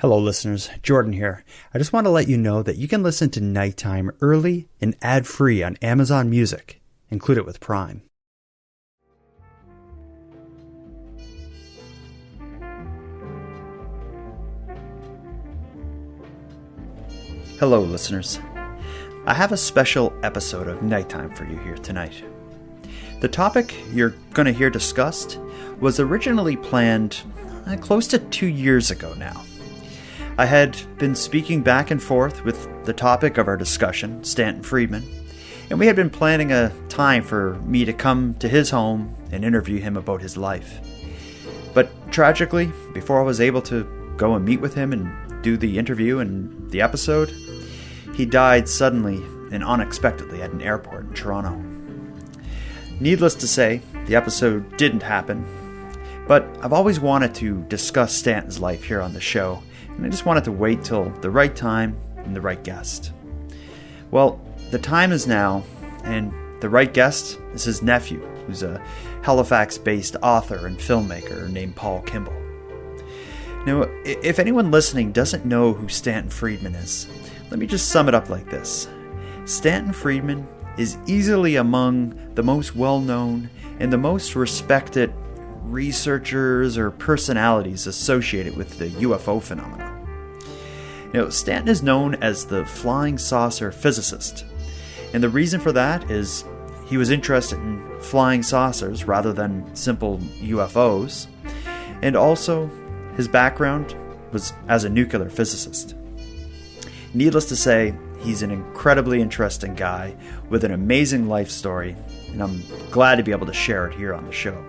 Hello listeners, Jordan here. I just want to let you know that you can listen to Nighttime early and ad-free on Amazon Music. Include it with Prime. Hello listeners. I have a special episode of Nighttime for you here tonight. The topic you're going to hear discussed was originally planned close to 2 years ago now. I had been speaking back and forth with the topic of our discussion, Stanton Friedman, and we had been planning a time for me to come to his home and interview him about his life. But tragically, before I was able to go and meet with him and do the interview and the episode, he died suddenly and unexpectedly at an airport in Toronto. Needless to say, the episode didn't happen, but I've always wanted to discuss Stanton's life here on the show, and I just wanted to wait till the right time and the right guest. Well, the time is now, and the right guest is his nephew, who's a Halifax-based author and filmmaker named Paul Kimball. Now, if anyone listening doesn't know who Stanton Friedman is, let me just sum it up like this. Stanton Friedman is easily among the most well-known and the most respected researchers or personalities associated with the UFO phenomenon. Now, Stanton is known as the flying saucer physicist, and the reason for that is he was interested in flying saucers rather than simple UFOs, and also his background was as a nuclear physicist. Needless to say, he's an incredibly interesting guy with an amazing life story, and I'm glad to be able to share it here on the show.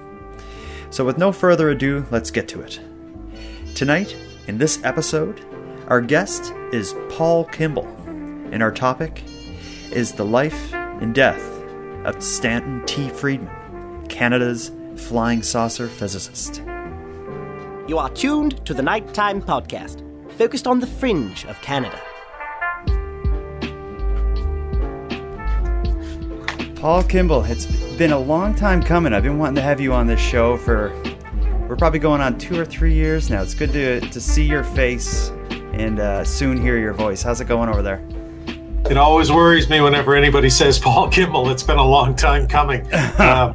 So with no further ado, let's get to it. Tonight, in this episode, our guest is Paul Kimball, and our topic is the life and death of Stanton T. Friedman, Canada's flying saucer physicist. You are tuned to the Nighttime Podcast, focused on the fringe of Canada. Paul Kimball, it's been a long time coming. I've been wanting to have you on this show we're probably going on 2 or 3 years now. It's good to see your face and soon hear your voice. How's it going over there? It always worries me whenever anybody says Paul Kimball. It's been a long time coming. Hello.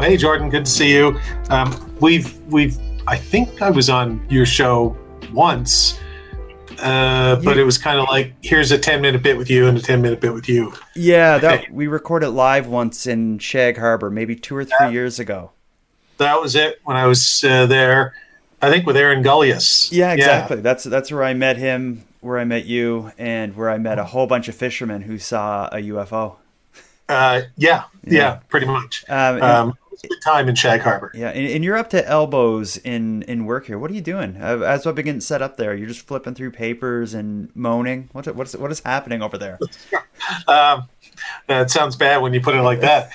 Hey, Jordan, good to see you. I think I was on your show once. But it was kind of like, here's a 10-minute bit with you and a 10-minute bit with you. Yeah, we recorded live once in Shag Harbor, maybe 2 or 3 years ago. That was it when I was there, I think with Aaron Gullius. Yeah, exactly. Yeah. That's where I met him, where I met you, and where I met a whole bunch of fishermen who saw a UFO. Yeah, pretty much. It's a good time in Shag Harbor. Yeah, and you're up to elbows in work here. What are you doing? As I've been getting set up there, you're just flipping through papers and moaning. What is happening over there? It sounds bad when you put it like that.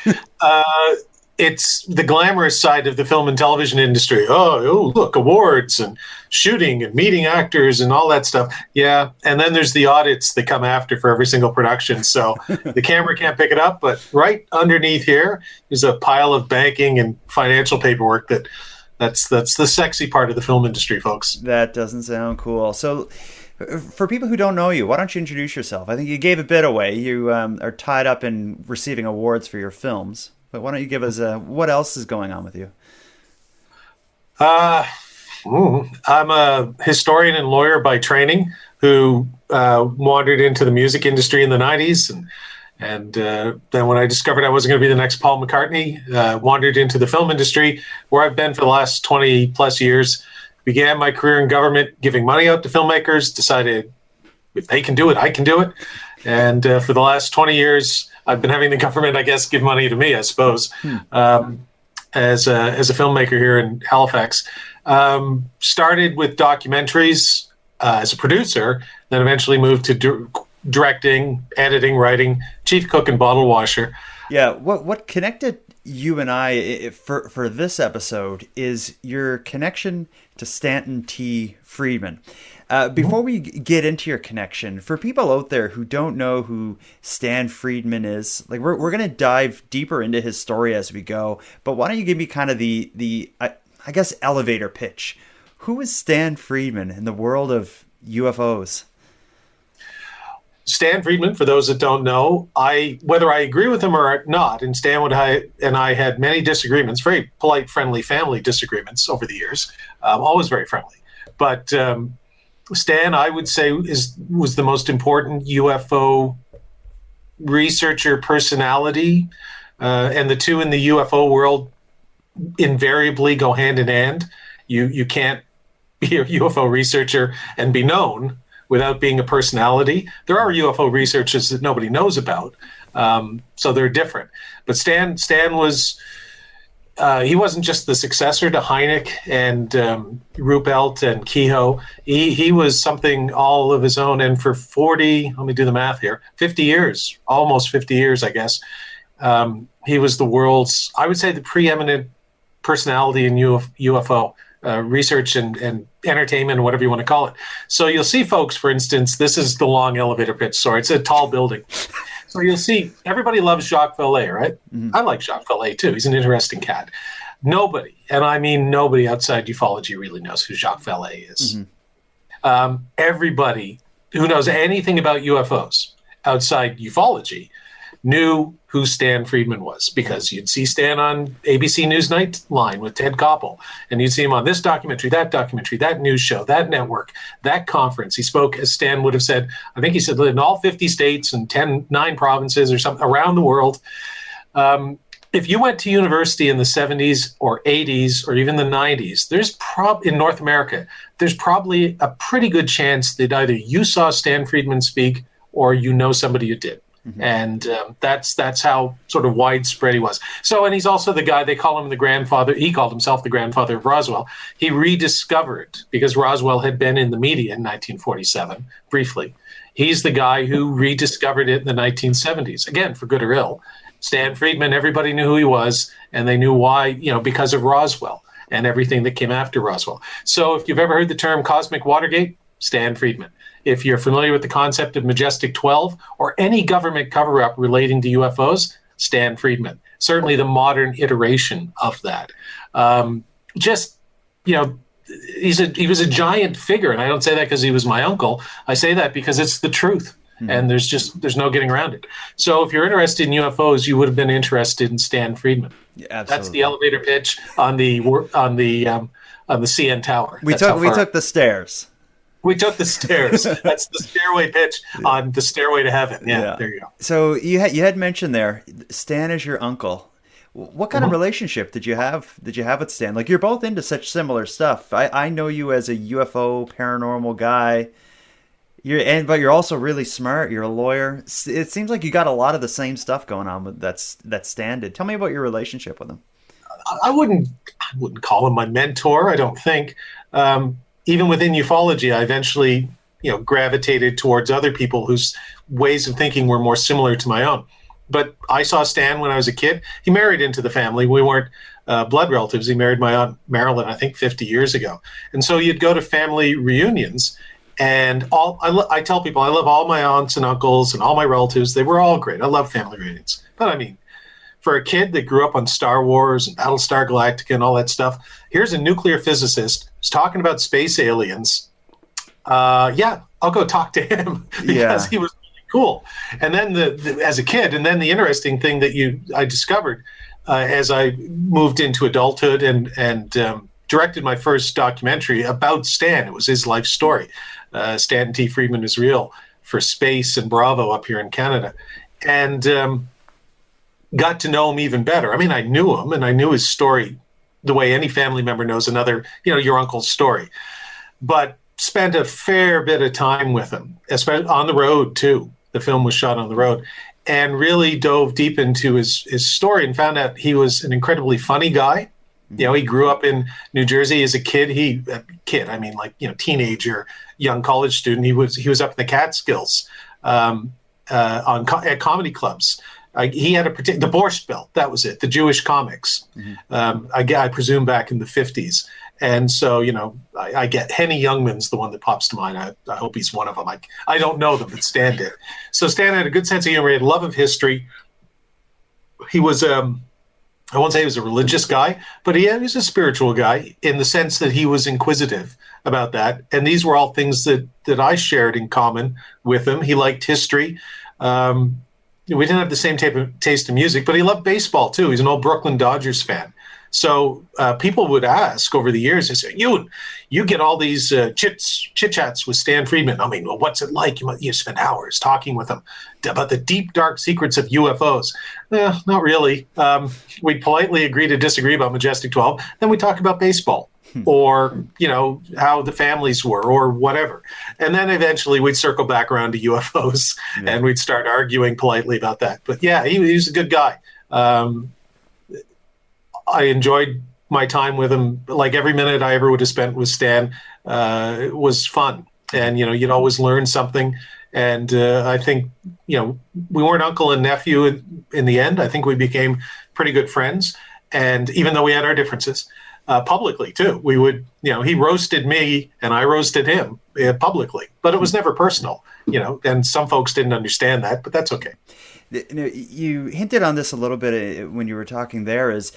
It's the glamorous side of the film and television industry. Oh, look, awards and shooting and meeting actors and all that stuff. Yeah, and then there's the audits that come after for every single production. So the camera can't pick it up, but right underneath here is a pile of banking and financial paperwork. That's the sexy part of the film industry, folks. That doesn't sound cool. So for people who don't know you, why don't you introduce yourself? I think you gave a bit away. You are tied up in receiving awards for your films. But why don't you give us what else is going on with you? I'm a historian and lawyer by training who wandered into the music industry in the 90s. And then when I discovered I wasn't going to be the next Paul McCartney, wandered into the film industry, where I've been for the last 20 plus years. Began my career in government, giving money out to filmmakers, decided if they can do it, I can do it. And for the last 20 years, I've been having the government, I guess, give money to me, I suppose, as a filmmaker here in Halifax. Started with documentaries as a producer, then eventually moved to directing, editing, writing, chief cook and bottle washer. Yeah, what connected you and I for this episode is your connection to Stanton T. Friedman. Before we get into your connection, for people out there who don't know who Stan Friedman is, we're going to dive deeper into his story as we go. But why don't you give me kind of the I guess, elevator pitch. Who is Stan Friedman in the world of UFOs? Stan Friedman, for those that don't know, whether I agree with him or not, and Stan and I had many disagreements, very polite, friendly family disagreements over the years, always very friendly. But Stan, I would say, was the most important UFO researcher personality, and the two in the UFO world invariably go hand in hand. You can't be a UFO researcher and be known without being a personality. There are UFO researchers that nobody knows about, so they're different. But Stan was, he wasn't just the successor to Hynek and Ruppelt and Kehoe. He was something all of his own. And for 50 years, almost 50 years, I guess, he was the world's, I would say, the preeminent personality in UFO research and entertainment, whatever you want to call it. So you'll see folks, for instance, this is the long elevator pitch. Sorry, it's a tall building. So you'll see everybody loves Jacques Vallée, right? Mm-hmm. I like Jacques Vallée too. He's an interesting cat. Nobody, and I mean nobody outside ufology really knows who Jacques Vallée is. Mm-hmm. Everybody who knows anything about UFOs outside ufology knew who Stan Friedman was, because you'd see Stan on ABC News Nightline with Ted Koppel, and you'd see him on this documentary, that news show, that network, that conference. He spoke, as Stan would have said, I think he said in all 50 states and 9 provinces or something around the world. If you went to university in the 70s or 80s or even the 90s, in North America, there's probably a pretty good chance that either you saw Stan Friedman speak or you know somebody who did. Mm-hmm. And that's how sort of widespread he was. So, and he's also the guy, they call him the grandfather. He called himself the grandfather of Roswell. He rediscovered, because Roswell had been in the media in 1947, briefly. He's the guy who rediscovered it in the 1970s, again, for good or ill. Stan Friedman, everybody knew who he was, and they knew why, because of Roswell and everything that came after Roswell. So if you've ever heard the term Cosmic Watergate, Stan Friedman. If you're familiar with the concept of Majestic 12 or any government cover-up relating to UFOs, Stan Friedman. Certainly the modern iteration of that. He was a giant figure, and I don't say that because he was my uncle. I say that because it's the truth, and there's no getting around it. So if you're interested in UFOs, you would have been interested in Stan Friedman. Yeah, absolutely. That's the elevator pitch on the CN Tower. We took the stairs. We took the stairs. That's the stairway pitch on the stairway to heaven. Yeah, there you go. So you had mentioned there, Stan is your uncle. What kind of relationship did you have with Stan? Like, you're both into such similar stuff. I know you as a UFO paranormal guy. But you're also really smart. You're a lawyer. It seems like you got a lot of the same stuff going on with that Stan did. Tell me about your relationship with him. I wouldn't call him my mentor, I don't think. Even within ufology, I eventually, gravitated towards other people whose ways of thinking were more similar to my own. But I saw Stan when I was a kid. He married into the family. We weren't blood relatives. He married my aunt Marilyn, I think, 50 years ago. And so you'd go to family reunions, and I tell people I love all my aunts and uncles and all my relatives. They were all great. I love family reunions. But I mean, for a kid that grew up on Star Wars and Battlestar Galactica and all that stuff, here's a nuclear physicist who's talking about space aliens. I'll go talk to him because he was really cool. And then as a kid, and then the interesting thing that I discovered as I moved into adulthood and directed my first documentary about Stan. It was his life story. Stanton T. Friedman is Real for Space and Bravo up here in Canada. And got to know him even better. I mean, I knew him and I knew his story the way any family member knows another, your uncle's story. But spent a fair bit of time with him, especially on the road too. The film was shot on the road, and really dove deep into his story and found out he was an incredibly funny guy. He grew up in New Jersey as a kid. Teenager, young college student. He was up in the Catskills at comedy clubs. He had the Borscht Belt, that was it, the Jewish comics, I presume back in the 50s. And so, I get Henny Youngman's the one that pops to mind. I hope he's one of them. I don't know them, but Stan did. So Stan had a good sense of humor. He had a love of history. He was I won't say he was a religious guy, but he was a spiritual guy in the sense that he was inquisitive about that. And these were all things that I shared in common with him. He liked history. We didn't have the same taste in music, but he loved baseball too. He's an old Brooklyn Dodgers fan. So people would ask over the years, they say, you get all these chit-chats with Stan Friedman. I mean, well, what's it like? You spend hours talking with him about the deep, dark secrets of UFOs. Not really. We'd politely agree to disagree about Majestic 12. Then we talk about baseball or, how the families were or whatever. And then eventually we'd circle back around to UFOs and we'd start arguing politely about that. But yeah, he was a good guy. I enjoyed my time with him. Like every minute I ever would have spent with Stan was fun. And, you'd always learn something. And I think, we weren't uncle and nephew in the end. I think we became pretty good friends. And even though we had our differences, publicly too, we would, he roasted me and I roasted him publicly, but it was never personal, and some folks didn't understand that, but that's okay. You hinted on this a little bit when you were talking there, is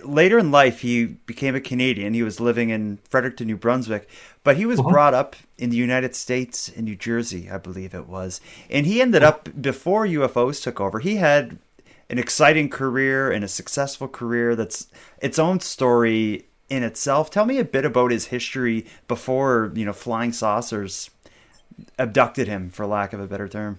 later in life, he became a Canadian. He was living in Fredericton, New Brunswick, but he was brought up in the United States, in New Jersey, I believe it was. And he ended up, before UFOs took over, he had an exciting career and a successful career that's its own story in itself. Tell me a bit about his history before, flying saucers abducted him, for lack of a better term.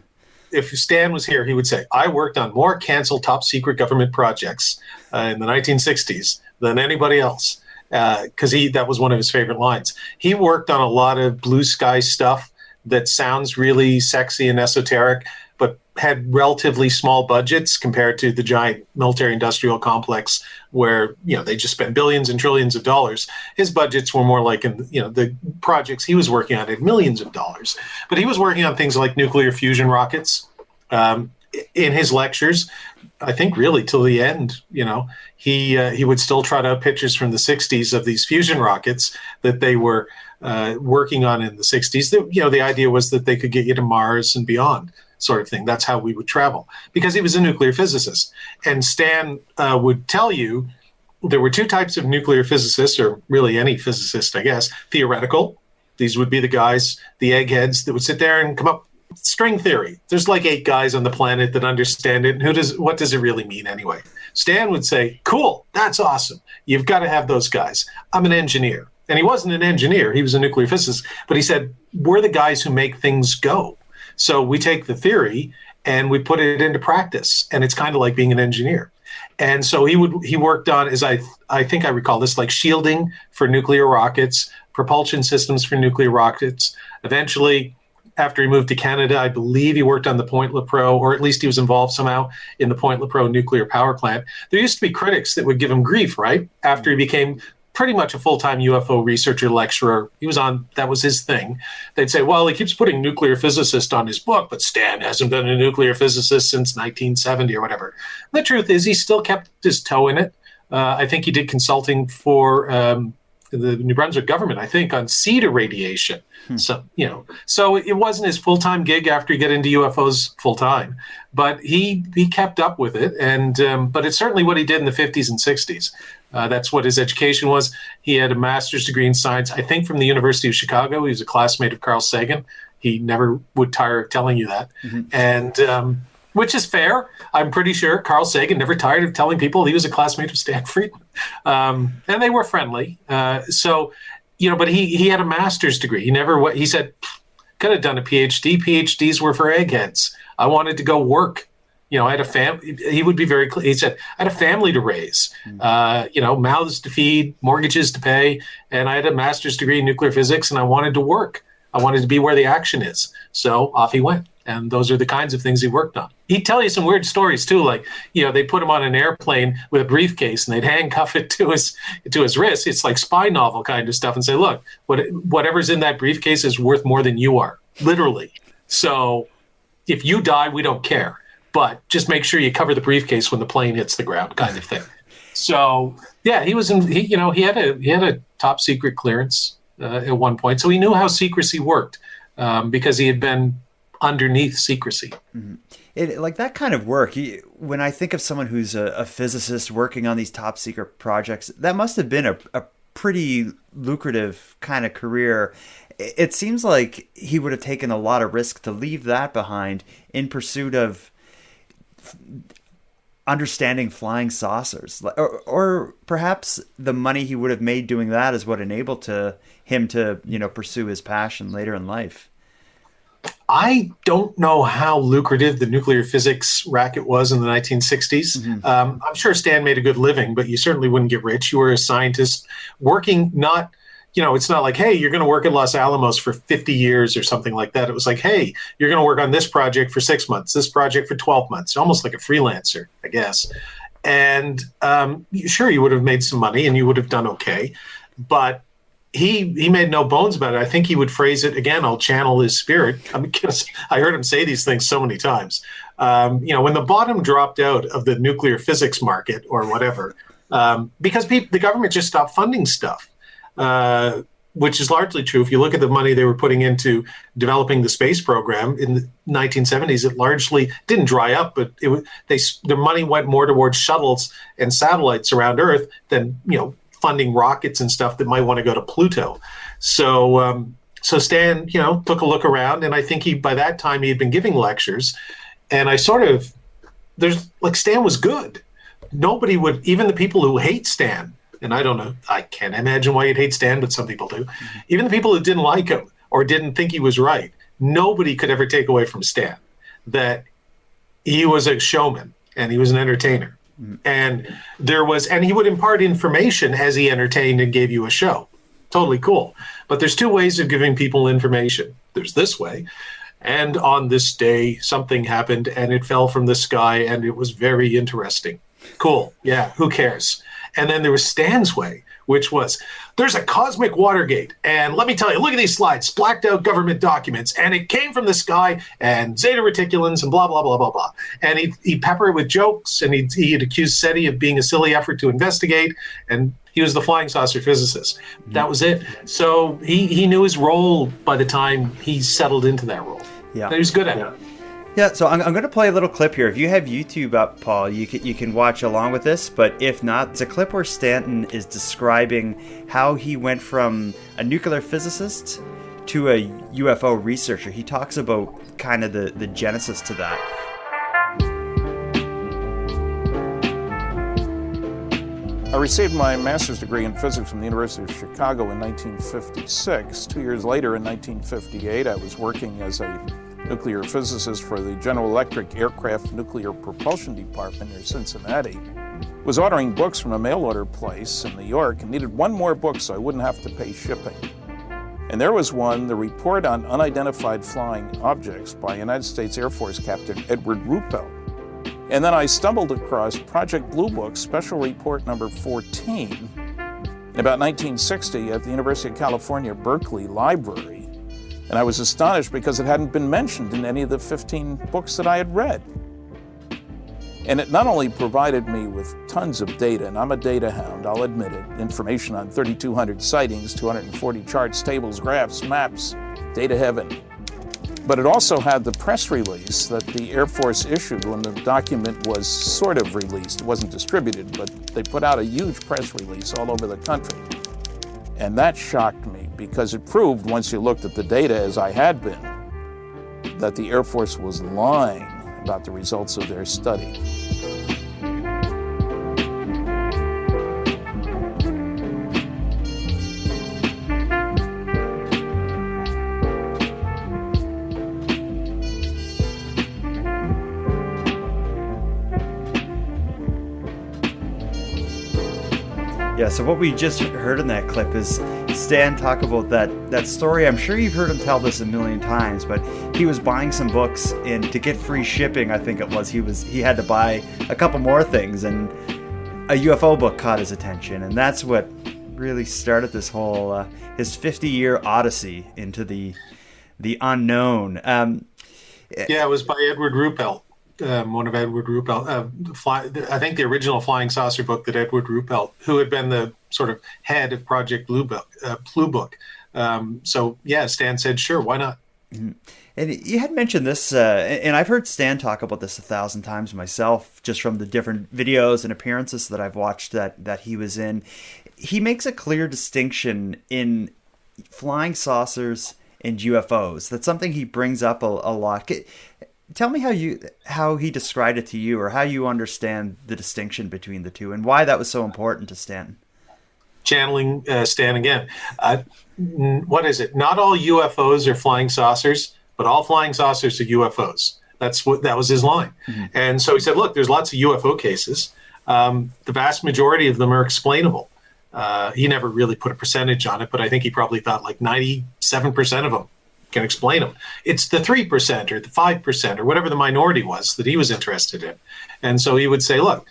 If Stan was here, he would say, I worked on more canceled top secret government projects in the 1960s than anybody else, because that was one of his favorite lines. He worked on a lot of blue sky stuff that sounds really sexy and esoteric, but had relatively small budgets compared to the giant military industrial complex where, they just spent billions and trillions of dollars. His budgets were more like the projects he was working on had millions of dollars. But he was working on things like nuclear fusion rockets. In his lectures, I think really till the end, he would still trot out pictures from the 60s of these fusion rockets that they were working on in the 60s. The idea was that they could get you to Mars and beyond, sort of thing. That's how we would travel, because he was a nuclear physicist. And Stan would tell you there were two types of nuclear physicists, or really any physicist, I guess. Theoretical. These would be the guys, the eggheads that would sit there and come up with string theory. There's like 8 guys on the planet that understand it. And what does it really mean anyway? Stan would say, cool, that's awesome. You've got to have those guys. I'm an engineer. And he wasn't an engineer. He was a nuclear physicist. But he said, we're the guys who make things go. So we take the theory and we put it into practice, and it's kind of like being an engineer. And so he worked on, as I think I recall this, like shielding for nuclear rockets, propulsion systems for nuclear rockets. Eventually, after he moved to Canada, I believe he worked on the Point Lepreau, or at least he was involved somehow in the Point Lepreau nuclear power plant. There used to be critics that would give him grief, right? After he became pretty much a full-time UFO researcher, lecturer. That was his thing. They'd say, well, he keeps putting nuclear physicist on his book, but Stan hasn't been a nuclear physicist since 1970 or whatever. And the truth is he still kept his toe in it. I think he did consulting for the New Brunswick government, I think, on CEDA radiation. So it wasn't his full-time gig after he got into UFOs full-time, but he kept up with it. And but it's certainly what he did in the 50s and 60s. That's what his education was. He had a master's degree in science, I think, from the University of Chicago. He was a classmate of Carl Sagan. He never would tire of telling you that. And which is fair. I'm pretty sure Carl Sagan never tired of telling people he was a classmate of Stan Friedman. And they were friendly. But he had a master's degree. He said, could have done a PhD. PhDs were for eggheads. I wanted to go work. I had a family. He would be very clear. He said, I had a family to raise, mouths to feed, mortgages to pay. And I had a master's degree in nuclear physics, and I wanted to work. I wanted to be where the action is. So off he went. And those are the kinds of things he worked on. He'd tell you some weird stories too, like, they put him on an airplane with a briefcase and they'd handcuff it to his wrist. It's like spy novel kind of stuff, and say, look, whatever's in that briefcase is worth more than you are, literally. So if you die, we don't care. But just make sure you cover the briefcase when the plane hits the ground, kind of thing. So yeah, he had a top secret clearance at one point, so he knew how secrecy worked because he had been underneath secrecy. Mm-hmm. Like that kind of work, when I think of someone who's a physicist working on these top secret projects, that must have been a pretty lucrative kind of career. It seems like he would have taken a lot of risk to leave that behind in pursuit of understanding flying saucers, or perhaps the money he would have made doing that is what enabled him to pursue his passion later in life. I don't know how lucrative the nuclear physics racket was in the 1960s. Mm-hmm. I'm sure Stan made a good living, but you certainly wouldn't get rich. You were a scientist working, not, it's not like, hey, you're going to work at Los Alamos for 50 years or something like that. It was like, hey, you're going to work on this project for 6 months, this project for 12 months, almost like a freelancer, I guess. And sure, you would have made some money and you would have done okay. But he made no bones about it. I think he would phrase it, again, I'll channel his spirit. I heard him say these things so many times. When the bottom dropped out of the nuclear physics market or whatever, because the government just stopped funding stuff, which is largely true. If you look at the money they were putting into developing the space program in the 1970s, it largely didn't dry up, but their money went more towards shuttles and satellites around Earth than, funding rockets and stuff that might want to go to Pluto. So Stan, took a look around, and I think by that time he had been giving lectures, and Stan was good. Nobody would, even the people who hate Stan, and I don't know, I can't imagine why you'd hate Stan, but some people do. Mm-hmm. Even the people who didn't like him or didn't think he was right, nobody could ever take away from Stan that he was a showman and he was an entertainer. And he would impart information as he entertained and gave you a show. Totally cool. But there's two ways of giving people information. There's this way. And on this day, something happened and it fell from the sky and it was very interesting. Cool. Yeah. Who cares? And then there was Stan's way, which was, there's a cosmic Watergate. And let me tell you, look at these slides, blacked out government documents. And it came from the sky and Zeta Reticulans and blah, blah, blah, blah, blah. And he'd pepper it with jokes. And he'd accuse SETI of being a silly effort to investigate. And he was the flying saucer physicist. Mm-hmm. That was it. So he knew his role by the time he settled into that role. Yeah. He was good at it. Yeah, so I'm going to play a little clip here. If you have YouTube up, Paul, you can watch along with this. But if not, it's a clip where Stanton is describing how he went from a nuclear physicist to a UFO researcher. He talks about kind of the genesis to that. I received my master's degree in physics from the University of Chicago in 1956. 2 years later, in 1958, I was working as a nuclear physicist for the General Electric Aircraft Nuclear Propulsion Department near Cincinnati. Was ordering books from a mail order place in New York and needed one more book so I wouldn't have to pay shipping. And there was one, the Report on Unidentified Flying Objects by United States Air Force Captain Edward Ruppelt. And then I stumbled across Project Blue Book Special Report number 14 in about 1960 at the University of California, Berkeley Library. And I was astonished because it hadn't been mentioned in any of the 15 books that I had read. And it not only provided me with tons of data, and I'm a data hound, I'll admit it, information on 3,200 sightings, 240 charts, tables, graphs, maps, data heaven. But it also had the press release that the Air Force issued when the document was sort of released. It wasn't distributed, but they put out a huge press release all over the country. And that shocked me because it proved, once you looked at the data as I had been, that the Air Force was lying about the results of their study. Yeah, so what we just heard in that clip is Stan talk about that story. I'm sure you've heard him tell this a million times, but he was buying some books, and to get free shipping, I think it was, he had to buy a couple more things, and a UFO book caught his attention, and that's what really started this whole his 50-year odyssey into the unknown. Yeah, it was by Edward Ruppelt. One of Edward Ruppelt, I think the original flying saucer book that Edward Ruppelt, who had been the sort of head of Project Blue Book. So yeah, Stan said, sure, why not? And you had mentioned this, and I've heard Stan talk about this 1,000 times myself, just from the different videos and appearances that I've watched that he was in. He makes a clear distinction in flying saucers and UFOs. That's something he brings up a lot. Tell me how he described it to you, or how you understand the distinction between the two, and why that was so important to Stanton. Channeling Stan again. What is it? Not all UFOs are flying saucers, but all flying saucers are UFOs. That was his line. Mm-hmm. And so he said, look, there's lots of UFO cases. The vast majority of them are explainable. He never really put a percentage on it, but I think he probably thought like 97% of them can explain them. It's the 3% or the 5% or whatever the minority was that he was interested in. And so he would say, look,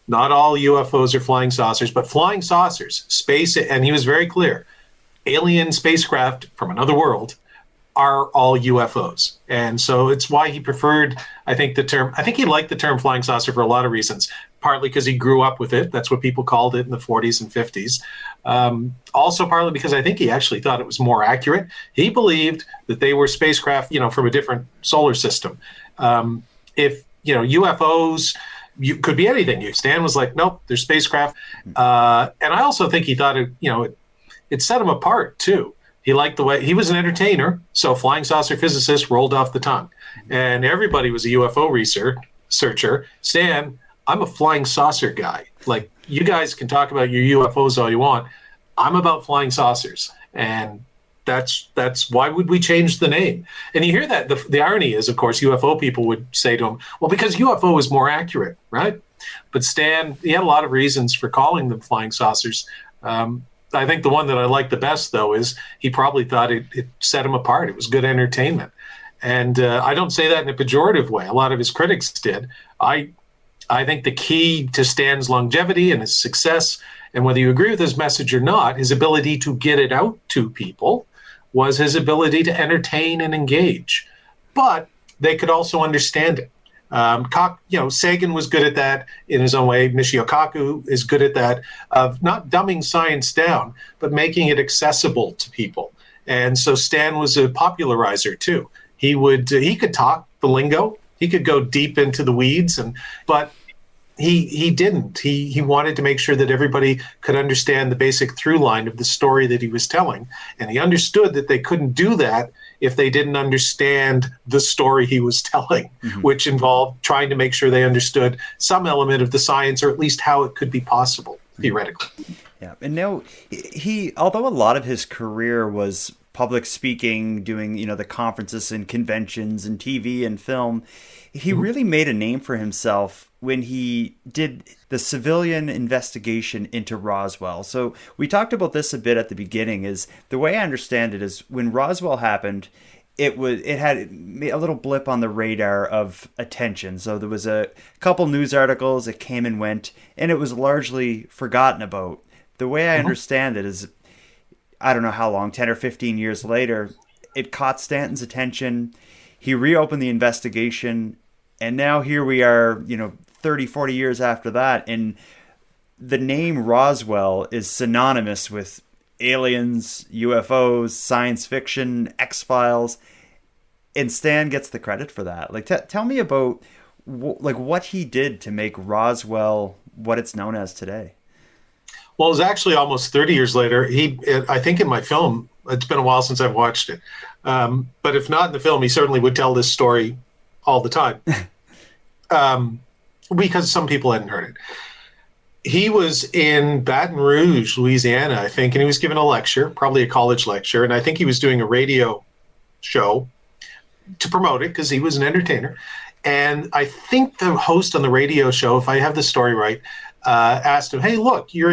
not all UFOs are flying saucers, but flying saucers, space, and he was very clear, alien spacecraft from another world are all UFOs. And so it's why he preferred, I think he liked the term flying saucer for a lot of reasons, partly because he grew up with it. That's what people called it in the 40s and 50s. Also partly because I think he actually thought it was more accurate. He believed that they were spacecraft, from a different solar system. If, UFOs, could be anything. Stan was like, nope, they're spacecraft. And I also think he thought it set him apart too. He liked the way he was an entertainer, so flying saucer physicist rolled off the tongue, and everybody was a UFO researcher. Stan, I'm a flying saucer guy. Like, you guys can talk about your UFOs all you want. I'm about flying saucers, and that's why would we change the name? And you hear that the irony is, of course, UFO people would say to him, well, because UFO is more accurate, right? But Stan, he had a lot of reasons for calling them flying saucers. I think the one that I like the best, though, is he probably thought it set him apart. It was good entertainment. And I don't say that in a pejorative way. A lot of his critics did. I think the key to Stan's longevity and his success, and whether you agree with his message or not, his ability to get it out to people was his ability to entertain and engage. But they could also understand it. Sagan was good at that in his own way. Michio Kaku is good at that, of not dumbing science down, but making it accessible to people. And so Stan was a popularizer too. He could talk the lingo. He could go deep into the weeds, but he didn't. He wanted to make sure that everybody could understand the basic through line of the story that he was telling. And he understood that they couldn't do that if they didn't understand the story he was telling, which involved trying to make sure they understood some element of the science, or at least how it could be possible, theoretically. Yeah. And now although a lot of his career was public speaking, doing, the conferences and conventions and TV and film, he really made a name for himself when he did the civilian investigation into Roswell. So we talked about this a bit at the beginning. Is the way I understand it is, when Roswell happened, it had a little blip on the radar of attention. So there was a couple news articles that came and went, and it was largely forgotten about. The way I understand it is, I don't know how long, 10 or 15 years later, it caught Stanton's attention. He reopened the investigation, and now here we are, 30, 40 years after that, and the name Roswell is synonymous with aliens, UFOs, science fiction, X-Files, and Stan gets the credit for that. Like, tell me about what he did to make Roswell what it's known as today. Well, it was actually almost 30 years later. I think in my film, it's been a while since I've watched it, but if not in the film, he certainly would tell this story all the time. Because some people hadn't heard it. He was in Baton Rouge, Louisiana, I think, and he was giving a lecture, probably a college lecture, and I think he was doing a radio show to promote it because he was an entertainer. And I think the host on the radio show, if I have the story right, asked him, hey, look, you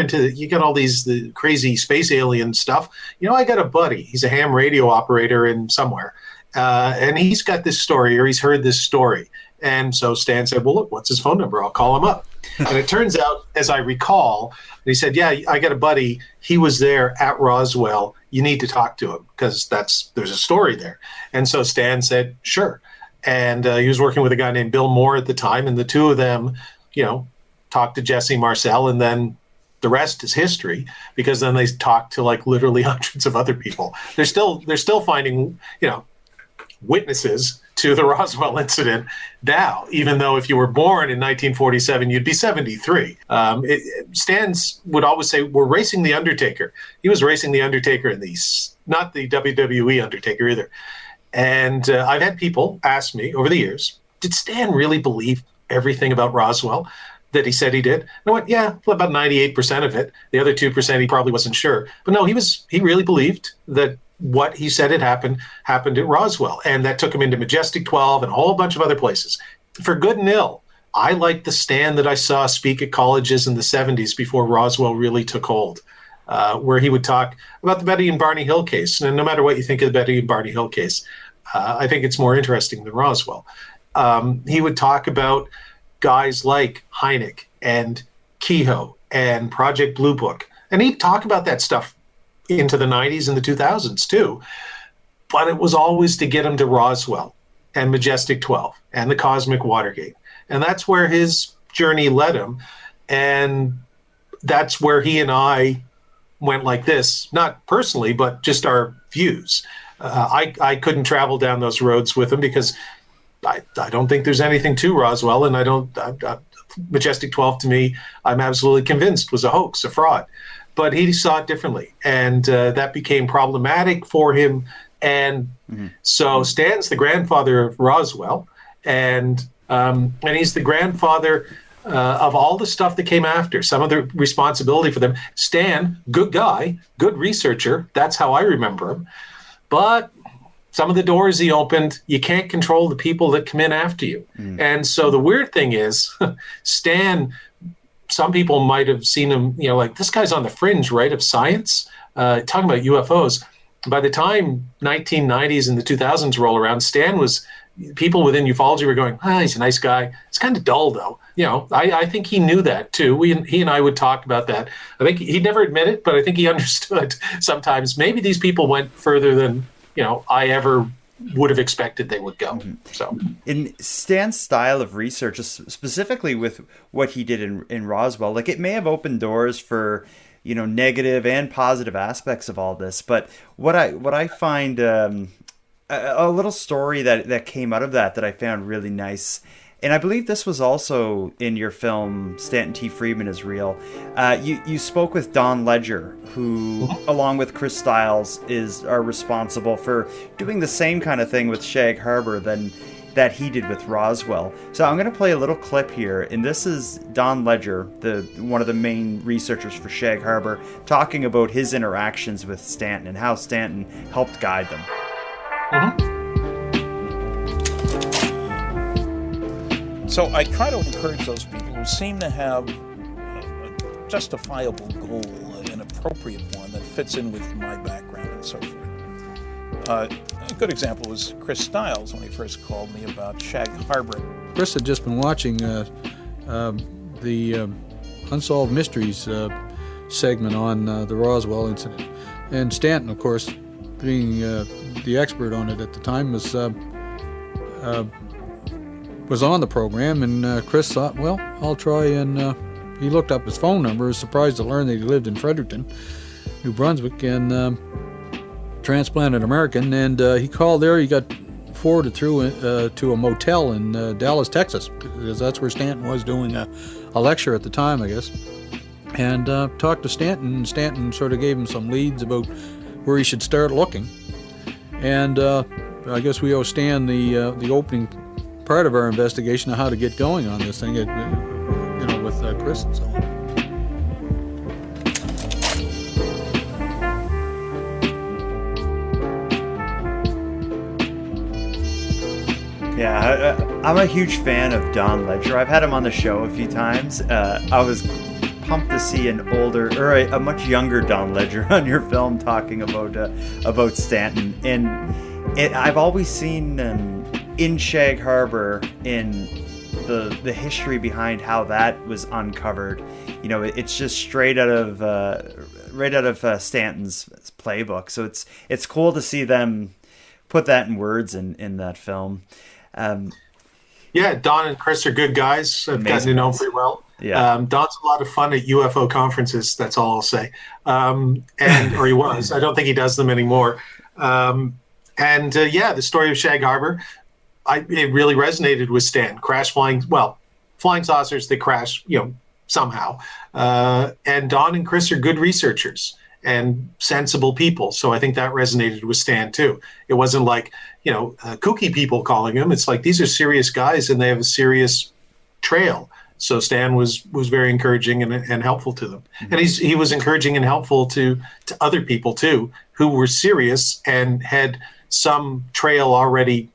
got all the crazy space alien stuff. I got a buddy. He's a ham radio operator in somewhere. And he's got this story, or he's heard this story. And so Stan said, well, look, what's his phone number? I'll call him up. And it turns out, as I recall, he said, yeah, I got a buddy. He was there at Roswell. You need to talk to him because there's a story there. And so Stan said, sure. And he was working with a guy named Bill Moore at the time. And the two of them, talked to Jesse Marcel, and then the rest is history, because then they talked to literally hundreds of other people. They're still finding, witnesses to the Roswell incident now, even though if you were born in 1947, you'd be 73. Stan would always say, we're racing the Undertaker. He was racing the Undertaker in these, not the WWE Undertaker either. And I've had people ask me over the years, did Stan really believe everything about Roswell that he said he did? And I went, yeah, well, about 98% of it. The other 2%, he probably wasn't sure. But no, he really believed that what he said had happened at Roswell. And that took him into Majestic 12 and a whole bunch of other places. For good and ill, I like the Stan that I saw speak at colleges in the 70s before Roswell really took hold, where he would talk about the Betty and Barney Hill case. And no matter what you think of the Betty and Barney Hill case, I think it's more interesting than Roswell. He would talk about guys like Hynek and Kehoe and Project Blue Book. And he'd talk about that stuff into the 90s and the 2000s too. But it was always to get him to Roswell and Majestic 12 and the Cosmic Watergate. And that's where his journey led him. And that's where he and I went like this, not personally, but just our views. I couldn't travel down those roads with him because I don't think there's anything to Roswell, and Majestic 12 to me, I'm absolutely convinced was a hoax, a fraud. But he saw it differently, and that became problematic for him. And so Stan's the grandfather of Roswell, and he's the grandfather of all the stuff that came after, some of the responsibility for them. Stan, good guy, good researcher, that's how I remember him. But some of the doors he opened, you can't control the people that come in after you. And so the weird thing is, Stan, some people might have seen him, like, this guy's on the fringe, right, of science, talking about UFOs. By the time 1990s and the 2000s roll around, Stan was, people within ufology were going, he's a nice guy. It's kind of dull, though. I think he knew that, too. He and I would talk about that. I think he'd never admit it, but I think he understood sometimes. Maybe these people went further than I ever would have expected they would go. So, in Stan's style of research, specifically with what he did in Roswell, like, it may have opened doors for negative and positive aspects of all this. But what I find a little story that came out of that I found really nice. And I believe this was also in your film, Stanton T. Friedman is Real. You spoke with Don Ledger, who, along with Chris Stiles, are responsible for doing the same kind of thing with Shag Harbor that he did with Roswell. So I'm going to play a little clip here, and this is Don Ledger, one of the main researchers for Shag Harbor, talking about his interactions with Stanton and how Stanton helped guide them. So I try to encourage those people who seem to have a justifiable goal, an appropriate one that fits in with my background and so forth. A good example was Chris Stiles when he first called me about Shag Harbor. Chris had just been watching the Unsolved Mysteries segment on the Roswell incident. And Stanton, of course, being the expert on it at the time, was on the program, and Chris thought, well, I'll try, and he looked up his phone number, was surprised to learn that he lived in Fredericton, New Brunswick, and transplanted American, and he called there. He got forwarded through to a motel in Dallas, Texas, because that's where Stanton was doing a lecture at the time, I guess, and talked to Stanton, and Stanton sort of gave him some leads about where he should start looking, and I guess we owe Stan the opening part of our investigation of how to get going on this thing, with Chris and so on. Yeah, I'm a huge fan of Don Ledger. I've had him on the show a few times. I was pumped to see an older, or a much younger Don Ledger on your film talking about Stanton. And I've always seen in Shag Harbor, in the history behind how that was uncovered, it's just straight out of Stanton's playbook. So it's cool to see them put that in words in that film. Yeah, Don and Chris are good guys. I've gotten to know them pretty well. Yeah. Don's a lot of fun at UFO conferences. That's all I'll say. Or he was. I don't think he does them anymore. And the story of Shag Harbor, it really resonated with Stan. Flying saucers, they crash, somehow. And Don and Chris are good researchers and sensible people. So I think that resonated with Stan too. It wasn't like, kooky people calling him. It's like, these are serious guys and they have a serious trail. So Stan was very encouraging and helpful to them. Mm-hmm. And he was encouraging and helpful to other people too, who were serious and had some trail already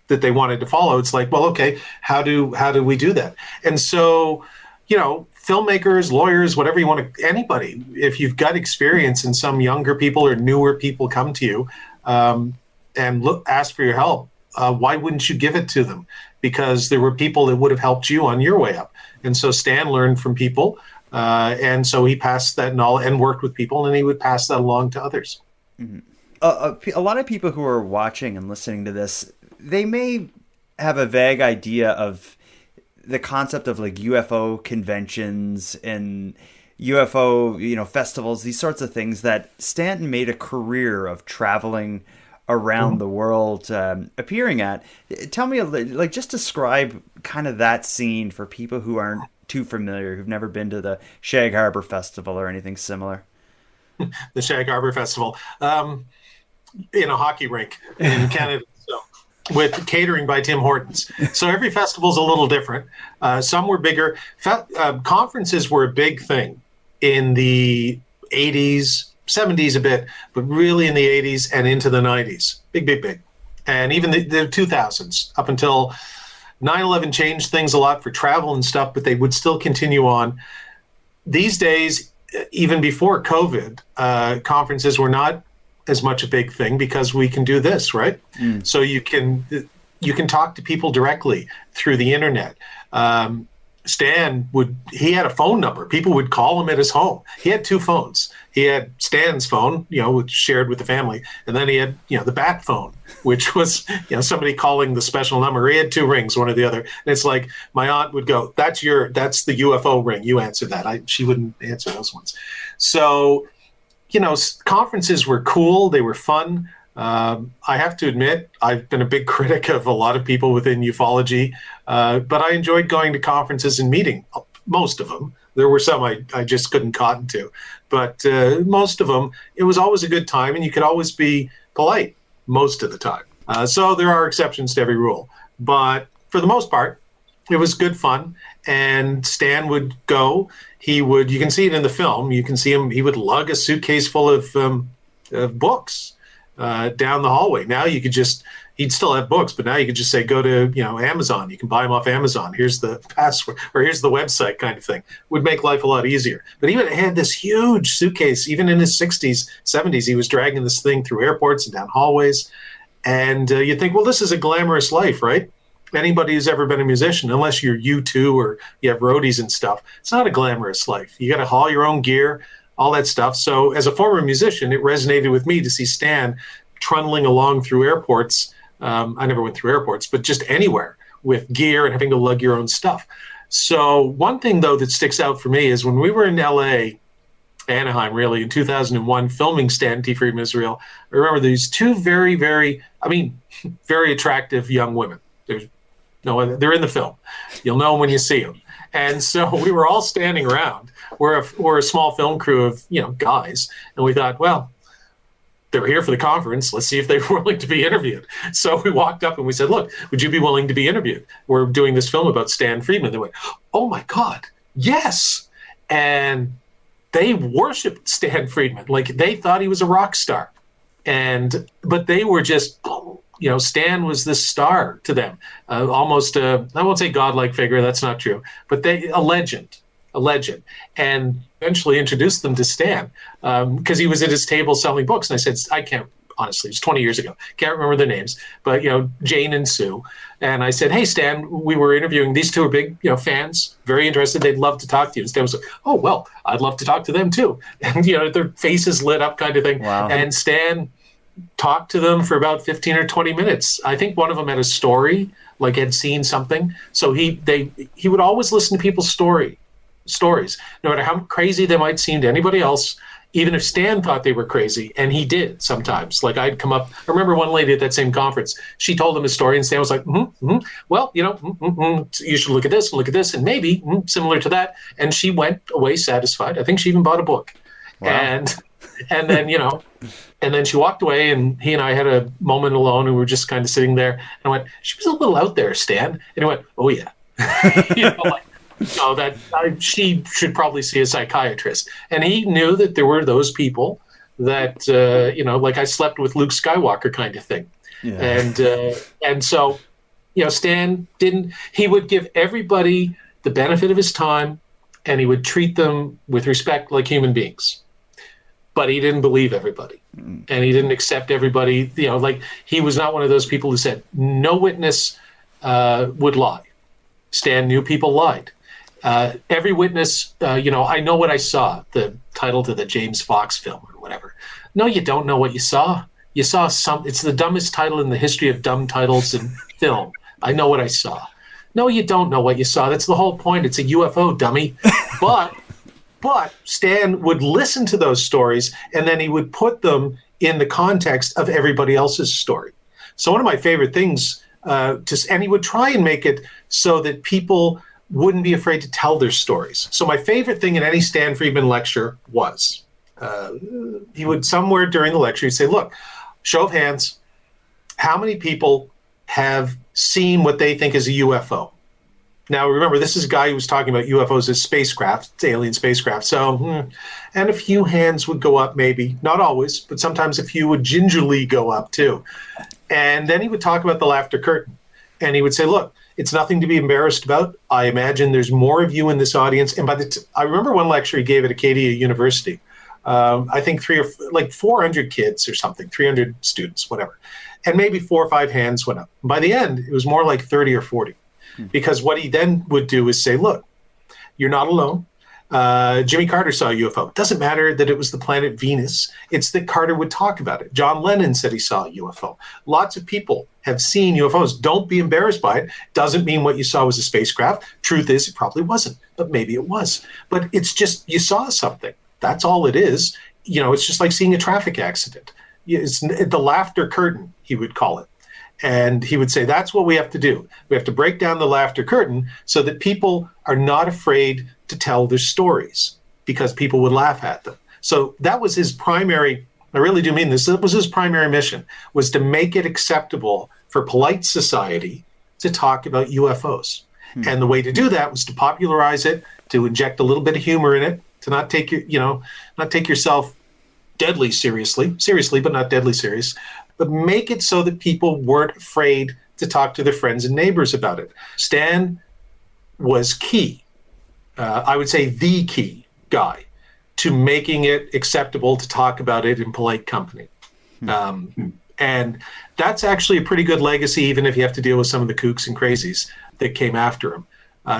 that they wanted to follow. It's like, well, okay, how do we do that? And so, filmmakers, lawyers, whatever you want to, anybody, if you've got experience and some younger people or newer people come to you and ask for your help, why wouldn't you give it to them? Because there were people that would have helped you on your way up. And so Stan learned from people. And so he passed that knowledge and worked with people, and he would pass that along to others. Mm-hmm. A lot of people who are watching and listening to this, they may have a vague idea of the concept of like UFO conventions and UFO, festivals, these sorts of things that Stanton made a career of traveling around the world, appearing at. Tell me, just describe kind of that scene for people who aren't too familiar, who've never been to the Shag Harbor Festival or anything similar. The Shag Harbor Festival, in a hockey rink in Canada. With catering by Tim Hortons. So every festival's a little different. Some were bigger. Conferences were a big thing in the 80s, 70s a bit, but really in the 80s and into the 90s. Big. And even the 2000s, up until 9/11 changed things a lot for travel and stuff, but they would still continue on. These days, even before COVID, conferences were not as much a big thing because we can do this, right? So you can talk to people directly through the internet. Stan he had a phone number. People would call him at his home. He had two phones. He had Stan's phone, which shared with the family. And then he had, the bat phone, which was, somebody calling the special number. He had two rings, one or the other. And it's like, my aunt would go, that's the UFO ring. You answer that. She wouldn't answer those ones. So, conferences were cool. They were fun. I have to admit, I've been a big critic of a lot of people within ufology, but I enjoyed going to conferences and meeting most of them. There were some I just couldn't cotton to, but most of them, it was always a good time, and you could always be polite most of the time. So there are exceptions to every rule, but for the most part, it was good fun. And Stan would go. You can see it in the film. You can see him. He would lug a suitcase full of books down the hallway. Now he'd still have books, but now you could just say, go to, Amazon. You can buy them off Amazon. Here's the password, or here's the website, kind of thing. Would make life a lot easier. But he had this huge suitcase. Even in his 60s, 70s, he was dragging this thing through airports and down hallways. And you think, well, this is a glamorous life, right? Anybody who's ever been a musician, unless you're U2 or you have roadies and stuff, it's not a glamorous life. You got to haul your own gear, all that stuff. So as a former musician, it resonated with me to see Stan trundling along through airports. I never went through airports, but just anywhere with gear and having to lug your own stuff. So one thing, though, that sticks out for me is when we were in LA, Anaheim, really, in 2001, filming Stanton T. Friedman, Israel, I remember these two very, very, very attractive young women. They're in the film. You'll know them when you see them. And so we were all standing around. We're a small film crew of, guys. And we thought, well, they're here for the conference. Let's see if they're willing to be interviewed. So we walked up and we said, look, would you be willing to be interviewed? We're doing this film about Stan Friedman. They went, oh my God, yes. And they worshiped Stan Friedman. Like, they thought he was a rock star. But they were just, Stan was this star to them, almost I won't say godlike figure, that's not true, but a legend, and eventually introduced them to Stan because he was at his table selling books. And I said, I can't, honestly, it was 20 years ago, can't remember their names, but Jane and Sue. And I said, hey, Stan, we were interviewing, these two are big, fans, very interested, they'd love to talk to you. And Stan was like, oh, well, I'd love to talk to them too. And, their faces lit up kind of thing. Wow. And Stan talked to them for about 15 or 20 minutes. I think one of them had a story, like had seen something. So he would always listen to people's stories, no matter how crazy they might seem to anybody else. even if Stan thought they were crazy, and he did sometimes. Like I'd come up, I remember one lady at that same conference, she told him a story and Stan was like, well, you should look at this, and maybe similar to that. And she went away satisfied. I think she even bought a book. Wow. And then, and then she walked away, and he and I had a moment alone, and we were just kind of sitting there. And I went, she was a little out there, Stan. And he went, oh yeah. She should probably see a psychiatrist. And he knew that there were those people that, like I slept with Luke Skywalker kind of thing. Yeah. And so, Stan he would give everybody the benefit of his time, and he would treat them with respect like human beings. But he didn't believe everybody, and he didn't accept everybody. He was not one of those people who said no witness would lie. Stan knew people lied. Every witness, I know what I saw, the title to the James Fox film or whatever. No, you don't know what you saw. You saw it's the dumbest title in the history of dumb titles in film. I know what I saw. No, you don't know what you saw. That's the whole point. It's a UFO, dummy. But Stan would listen to those stories, and then he would put them in the context of everybody else's story. So one of my favorite things, and he would try and make it so that people wouldn't be afraid to tell their stories. So my favorite thing in any Stan Friedman lecture was, he would somewhere during the lecture, he'd say, look, show of hands, how many people have seen what they think is a UFO? Now, remember, this is a guy who was talking about UFOs as spacecraft, alien spacecraft. So, and a few hands would go up, maybe. Not always, but sometimes a few would gingerly go up, too. And then he would talk about the laughter curtain. And he would say, look, it's nothing to be embarrassed about. I imagine there's more of you in this audience. And I remember one lecture he gave at Acadia University. I think 400 kids or something, 300 students, whatever. And maybe 4 or 5 hands went up. By the end, it was more like 30 or 40. Because what he then would do is say, look, you're not alone. Jimmy Carter saw a UFO. It doesn't matter that it was the planet Venus. It's that Carter would talk about it. John Lennon said he saw a UFO. Lots of people have seen UFOs. Don't be embarrassed by it. Doesn't mean what you saw was a spacecraft. Truth is, it probably wasn't, but maybe it was. But it's just, you saw something. That's all it is. It's just like seeing a traffic accident. It's the laughter curtain, he would call it. And he would say, that's what we have to do. We have to break down the laughter curtain so that people are not afraid to tell their stories because people would laugh at them. So that was his primary, I really do mean this, that was his primary mission, was to make it acceptable for polite society to talk about UFOs. And the way to do that was to popularize it, to inject a little bit of humor in it, to not take yourself deadly seriously, but not deadly serious, but make it so that people weren't afraid to talk to their friends and neighbors about it. Stan was key, I would say the key guy, to making it acceptable to talk about it in polite company. And that's actually a pretty good legacy, even if you have to deal with some of the kooks and crazies that came after him.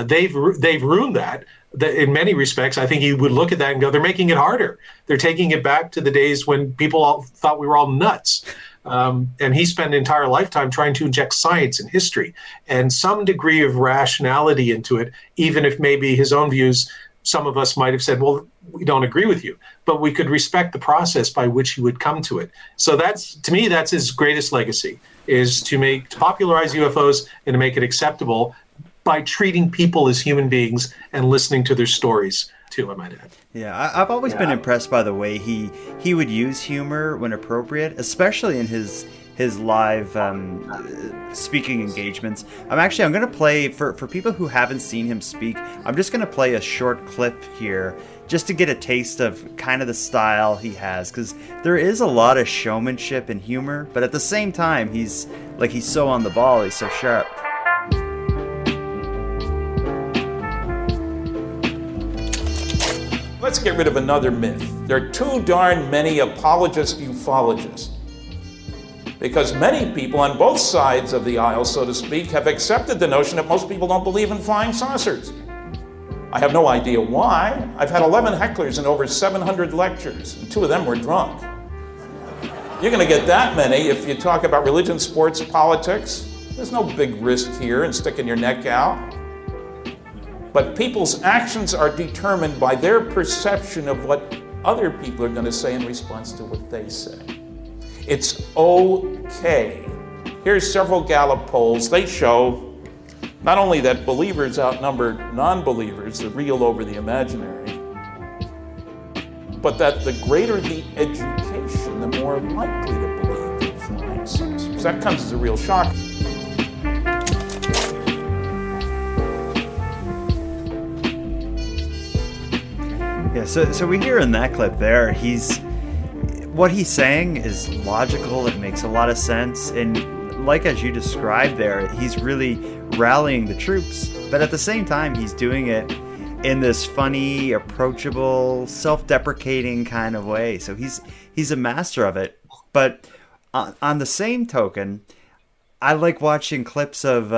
They've ruined that in many respects. I think you would look at that and go, they're making it harder. They're taking it back to the days when people all thought we were all nuts. And he spent an entire lifetime trying to inject science and history and some degree of rationality into it, even if maybe his own views, some of us might have said, well, we don't agree with you, but we could respect the process by which he would come to it. So to me, that's his greatest legacy, is to popularize UFOs and to make it acceptable by treating people as human beings and listening to their stories too, I might add. Yeah, I've always been impressed by the way he would use humor when appropriate, especially in his live speaking engagements. I'm going to play, for people who haven't seen him speak, I'm just going to play a short clip here just to get a taste of kind of the style he has, because there is a lot of showmanship and humor, but at the same time, he's so on the ball, he's so sharp. Let's get rid of another myth. There are too darn many apologist ufologists. Because many people on both sides of the aisle, so to speak, have accepted the notion that most people don't believe in flying saucers. I have no idea why. I've had 11 hecklers in over 700 lectures, and 2 of them were drunk. You're going to get that many if you talk about religion, sports, politics. There's no big risk here in sticking your neck out. But people's actions are determined by their perception of what other people are going to say in response to what they say. It's okay. Here's several Gallup polls. They show not only that believers outnumber non-believers, the real over the imaginary, but that the greater the education, the more likely to believe in flying saucers. That comes as a real shock. Yeah, so we hear in that clip there, what he's saying is logical, it makes a lot of sense, and like as you described there, he's really rallying the troops, but at the same time he's doing it in this funny, approachable, self-deprecating kind of way. So he's a master of it. But on the same token, I like watching clips of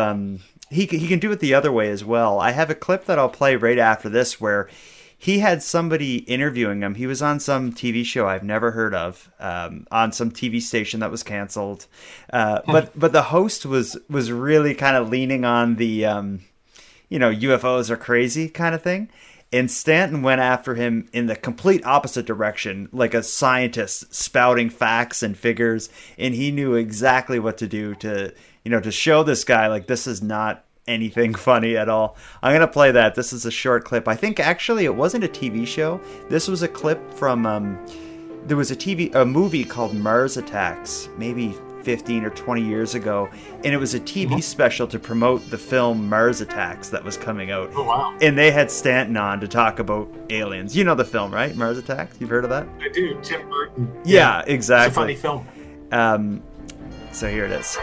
he can do it the other way as well. I have a clip that I'll play right after this where he had somebody interviewing him. He was on some TV show I've never heard of, on some TV station that was canceled. But the host was really kind of leaning on the, UFOs are crazy kind of thing. And Stanton went after him in the complete opposite direction, like a scientist spouting facts and figures. And he knew exactly what to do to show this guy, like, this is not anything funny at all. I'm going to play that. This is a short clip. I think actually it wasn't a TV show. This was a clip from, there was a movie called Mars Attacks, maybe 15 or 20 years ago. And it was a TV special to promote the film Mars Attacks that was coming out. Oh, wow. And they had Stanton on to talk about aliens. You know the film, right? Mars Attacks? You've heard of that? I do. Tim Burton. Yeah, exactly. It's a funny film. So here it is.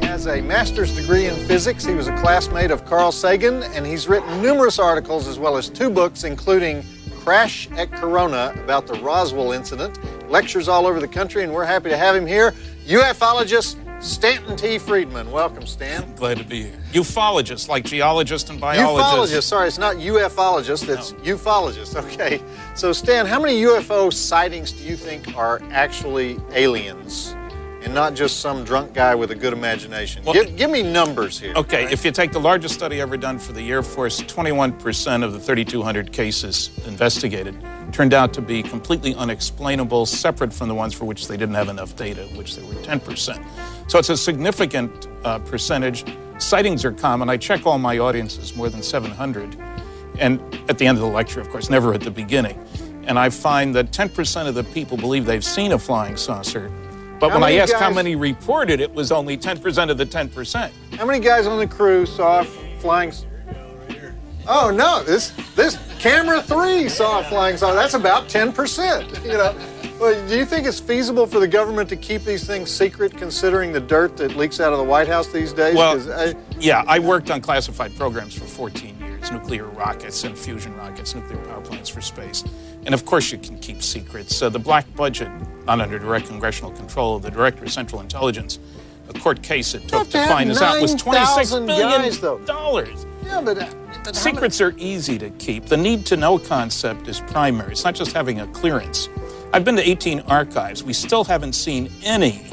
Has a master's degree in physics. He was a classmate of Carl Sagan, and he's written numerous articles as well as 2 books, including Crash at Corona about the Roswell incident, lectures all over the country, and we're happy to have him here. Ufologist Stanton T. Friedman. Welcome, Stan. Glad to be here. Ufologist, like geologist and biologist. Ufologist, sorry, it's not ufologist, it's ufologist. Okay. So, Stan, how many UFO sightings do you think are actually aliens? And not just some drunk guy with a good imagination. Well, give me numbers here. Okay, right? If you take the largest study ever done for the Air Force, 21% of the 3,200 cases investigated turned out to be completely unexplainable, separate from the ones for which they didn't have enough data, which they were 10%. So it's a significant percentage. Sightings are common. I check all my audiences, more than 700. And at the end of the lecture, of course, never at the beginning. And I find that 10% of the people believe they've seen a flying saucer. But when I asked how many reported, it was only 10% of the 10%. How many guys on the crew saw flying? Oh no, this camera 3 saw a flying saucer. That's about 10%. Well, do you think it's feasible for the government to keep these things secret, considering the dirt that leaks out of the White House these days? Well, I worked on classified programs for 14 years, nuclear rockets and fusion rockets, nuclear power plants for space. And of course you can keep secrets. The black budget, not under direct congressional control of the Director of Central Intelligence, a court case it took to find this out was $26 billion. Yeah, but secrets are easy to keep. The need to know concept is primary. It's not just having a clearance. I've been to 18 archives. We still haven't seen any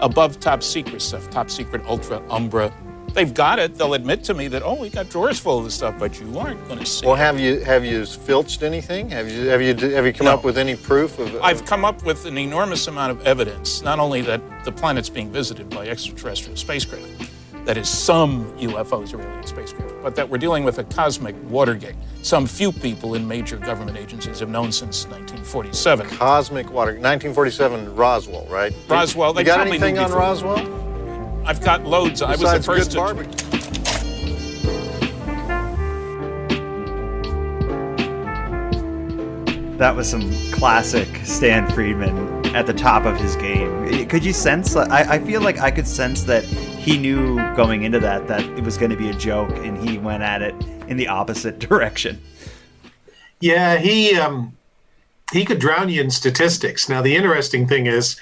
above top secret stuff, top secret, ultra, umbra. They've got it. They'll admit to me that, we got drawers full of this stuff, but you aren't going to see Well, it. have you filched anything? Have you come up with any proof of? I've come up with an enormous amount of evidence, not only that the planet's being visited by extraterrestrial spacecraft, that is some UFOs are alien spacecraft, but that we're dealing with a cosmic Watergate. Some few people in major government agencies have known since 1947. Cosmic Watergate, 1947 Roswell, right? Roswell. You got anything on Roswell? I've got loads. Besides I was the first good barbecue. That was some classic Stan Friedman at the top of his game. Could you sense, I feel like I could sense that he knew going into that it was going to be a joke, and he went at it in the opposite direction. Yeah, he could drown you in statistics. Now, the interesting thing is,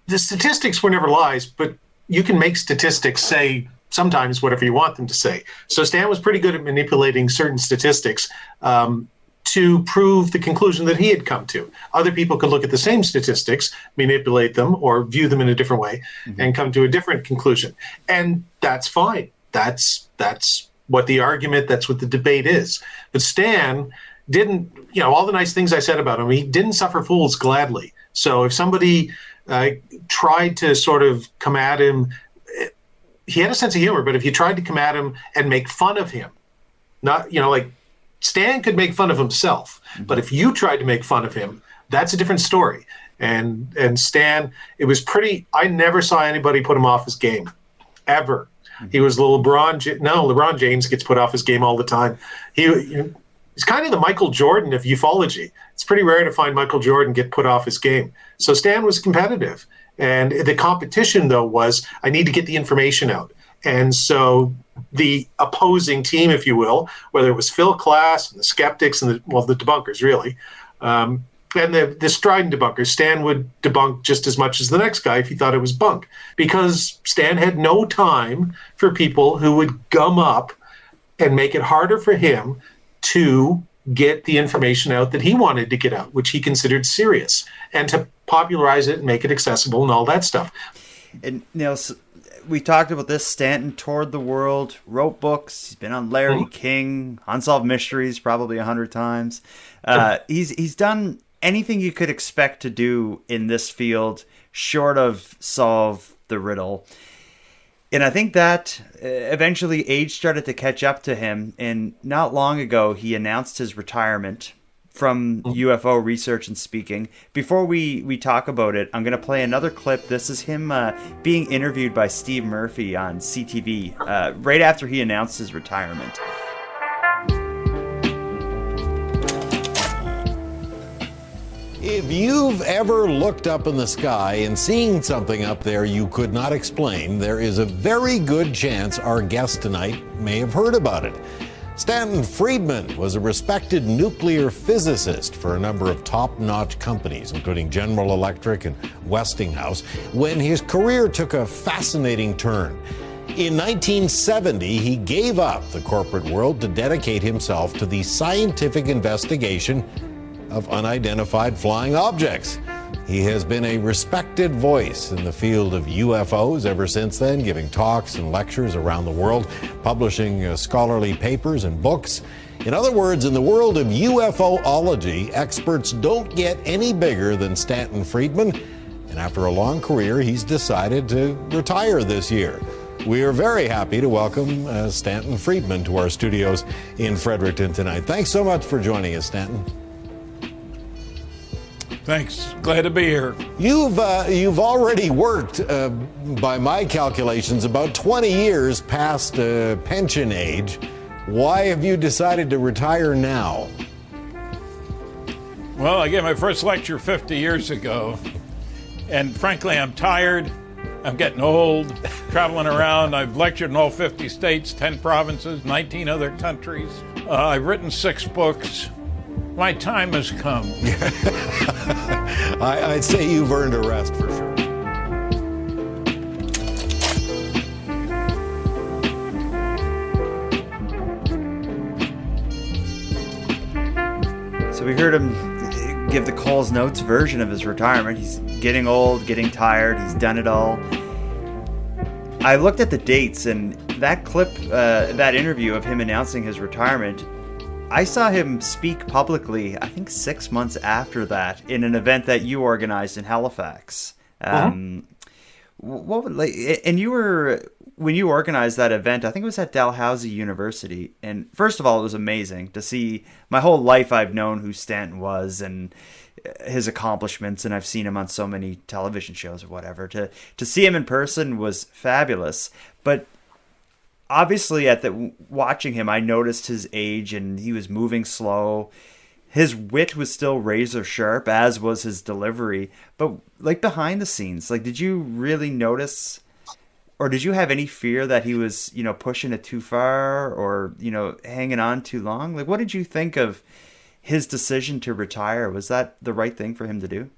the statistics were never lies, but you can make statistics say sometimes whatever you want them to say. So Stan was pretty good at manipulating certain statistics to prove the conclusion that he had come to. Other people could look at the same statistics, manipulate them, or view them in a different way, and come to a different conclusion. And that's fine. That's what the argument, that's what the debate is. But Stan didn't, all the nice things I said about him, he didn't suffer fools gladly. So if somebody tried to sort of come at him, he had a sense of humor, but if you tried to come at him and make fun of him, not, like Stan could make fun of himself, but if you tried to make fun of him, that's a different story. And Stan, it was I never saw anybody put him off his game, ever. He was LeBron James gets put off his game all the time. He's kind of the Michael Jordan of ufology. It's pretty rare to find Michael Jordan get put off his game. So Stan was competitive. And the competition, though, was I need to get the information out. And so the opposing team, if you will, whether it was Phil Klass and the skeptics and the debunkers, really, and the strident debunkers, Stan would debunk just as much as the next guy if he thought it was bunk, because Stan had no time for people who would gum up and make it harder for him to get the information out that he wanted to get out, which he considered serious, and to popularize it and make it accessible and all that stuff. And we talked about this. Stanton toured the world, wrote books. He's been on Larry King, Unsolved Mysteries, probably 100 times. He's done anything you could expect to do in this field, short of solve the riddle. And I think that eventually age started to catch up to him. And not long ago, he announced his retirement from UFO research and speaking. Before we talk about it, I'm going to play another clip. This is him being interviewed by Steve Murphy on CTV right after he announced his retirement. If you've ever looked up in the sky and seen something up there you could not explain, there is a very good chance our guest tonight may have heard about it. Stanton Friedman was a respected nuclear physicist for a number of top-notch companies, including General Electric and Westinghouse, when his career took a fascinating turn. In 1970, he gave up the corporate world to dedicate himself to the scientific investigation of unidentified flying objects. He has been a respected voice in the field of UFOs ever since then, giving talks and lectures around the world, publishing scholarly papers and books. In other words, in the world of UFOlogy, experts don't get any bigger than Stanton Friedman, and after a long career, he's decided to retire this year. We are very happy to welcome Stanton Friedman to our studios in Fredericton tonight. Thanks so much for joining us, Stanton. Thanks. Glad to be here. You've already worked, by my calculations, about 20 years past pension age. Why have you decided to retire now? Well, I gave my first lecture 50 years ago, and frankly, I'm tired. I'm getting old, traveling around. I've lectured in all 50 states, 10 provinces, 19 other countries. I've written 6 books. My time has come. I'd say you've earned a rest for sure. So we heard him give the Coles Notes version of his retirement. He's getting old, getting tired. He's done it all. I looked at the dates, and that clip, that interview of him announcing his retirement, I saw him speak publicly, I think 6 months after that, in an event that you organized in Halifax. And you were, when you organized that event, I think it was at Dalhousie University. And first of all, it was amazing to see. My whole life I've known who Stanton was and his accomplishments, and I've seen him on so many television shows or whatever. To see him in person was fabulous. But obviously, watching him, I noticed his age, and he was moving slow. His wit was still razor sharp, as was his delivery. But like behind the scenes, like, did you really notice, or did you have any fear that he was, pushing it too far, or hanging on too long? Like, what did you think of his decision to retire? Was that the right thing for him to do?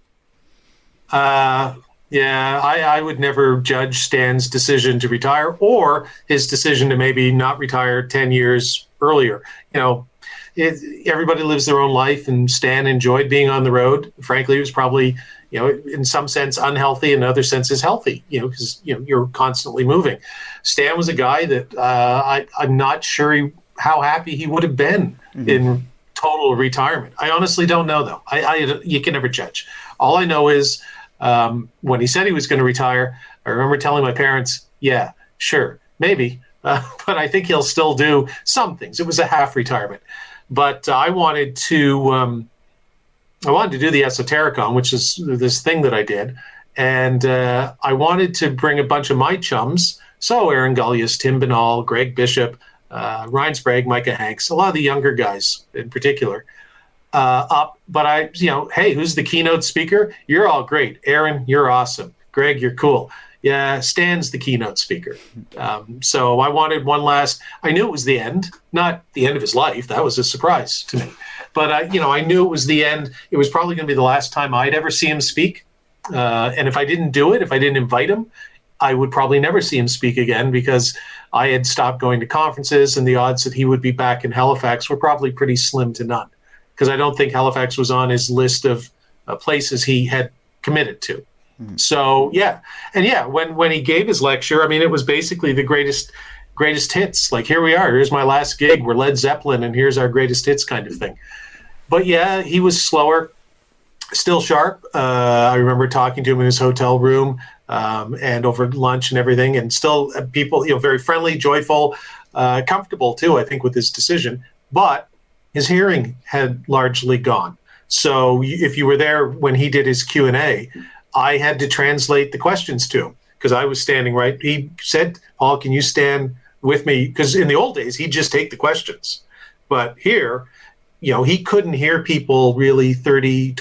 Yeah, I would never judge Stan's decision to retire or his decision to maybe not retire 10 years earlier. everybody lives their own life, and Stan enjoyed being on the road. Frankly, it was probably, in some sense unhealthy, in other senses healthy, because, you're constantly moving. Stan was a guy that I'm not sure how happy he would have been in total retirement. I honestly don't know, though. You can never judge. All I know is when he said he was going to retire, I remember telling my parents, yeah, sure, maybe, but I think he'll still do some things. It was a half retirement. But I wanted to do the Esotericon, which is this thing that I did. And I wanted to bring a bunch of my chums, so Aaron Gullius, Tim Binnall, Greg Bishop, Ryan Sprague, Micah Hanks, a lot of the younger guys in particular, up. But hey, who's the keynote speaker? You're all great. Aaron, you're awesome. Greg, you're cool. Yeah, Stan's the keynote speaker. So I wanted one last, I knew it was the end, not the end of his life. That was a surprise to me. But, I knew it was the end. It was probably going to be the last time I'd ever see him speak. And if I didn't do it, if I didn't invite him, I would probably never see him speak again, because I had stopped going to conferences, and the odds that he would be back in Halifax were probably pretty slim to none, because I don't think Halifax was on his list of places he had committed to. So, yeah. And yeah, when he gave his lecture, it was basically the greatest hits. Like, here we are, here's my last gig, we're Led Zeppelin, and here's our greatest hits kind of thing. But yeah, he was slower, still sharp. I remember talking to him in his hotel room and over lunch and everything, and still people, very friendly, joyful, comfortable too, I think, with his decision. But his hearing had largely gone. So if you were there when he did his Q&A, I had to translate the questions to him, because I was standing right. He said, Paul, can you stand with me? Because in the old days, he'd just take the questions. But here, he couldn't hear people really 30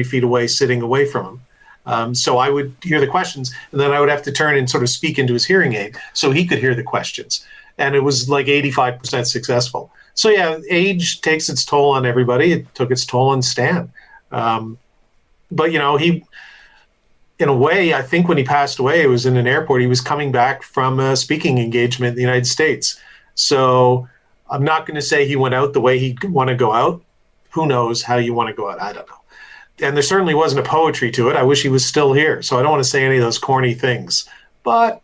feet away, sitting away from him. So I would hear the questions, and then I would have to turn and sort of speak into his hearing aid so he could hear the questions. And it was like 85% successful. So yeah, age takes its toll on everybody. It took its toll on Stan. But, he... in a way, I think when he passed away, it was in an airport. He was coming back from a speaking engagement in the United States. So I'm not going to say he went out the way he'd want to go out. Who knows how you want to go out? I don't know. And there certainly wasn't a poetry to it. I wish he was still here. So I don't want to say any of those corny things. But,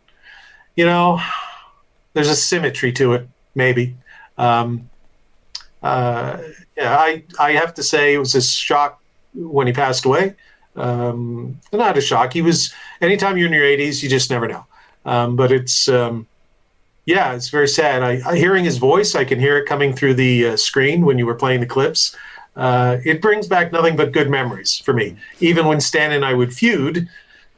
there's a symmetry to it, maybe. Yeah, I have to say it was a shock when he passed away. Not a shock. He was, anytime you're in your 80s, you just never know. But it's, it's very sad. I hearing his voice, I can hear it coming through the screen when you were playing the clips. It brings back nothing but good memories for me. Even when Stan and I would feud,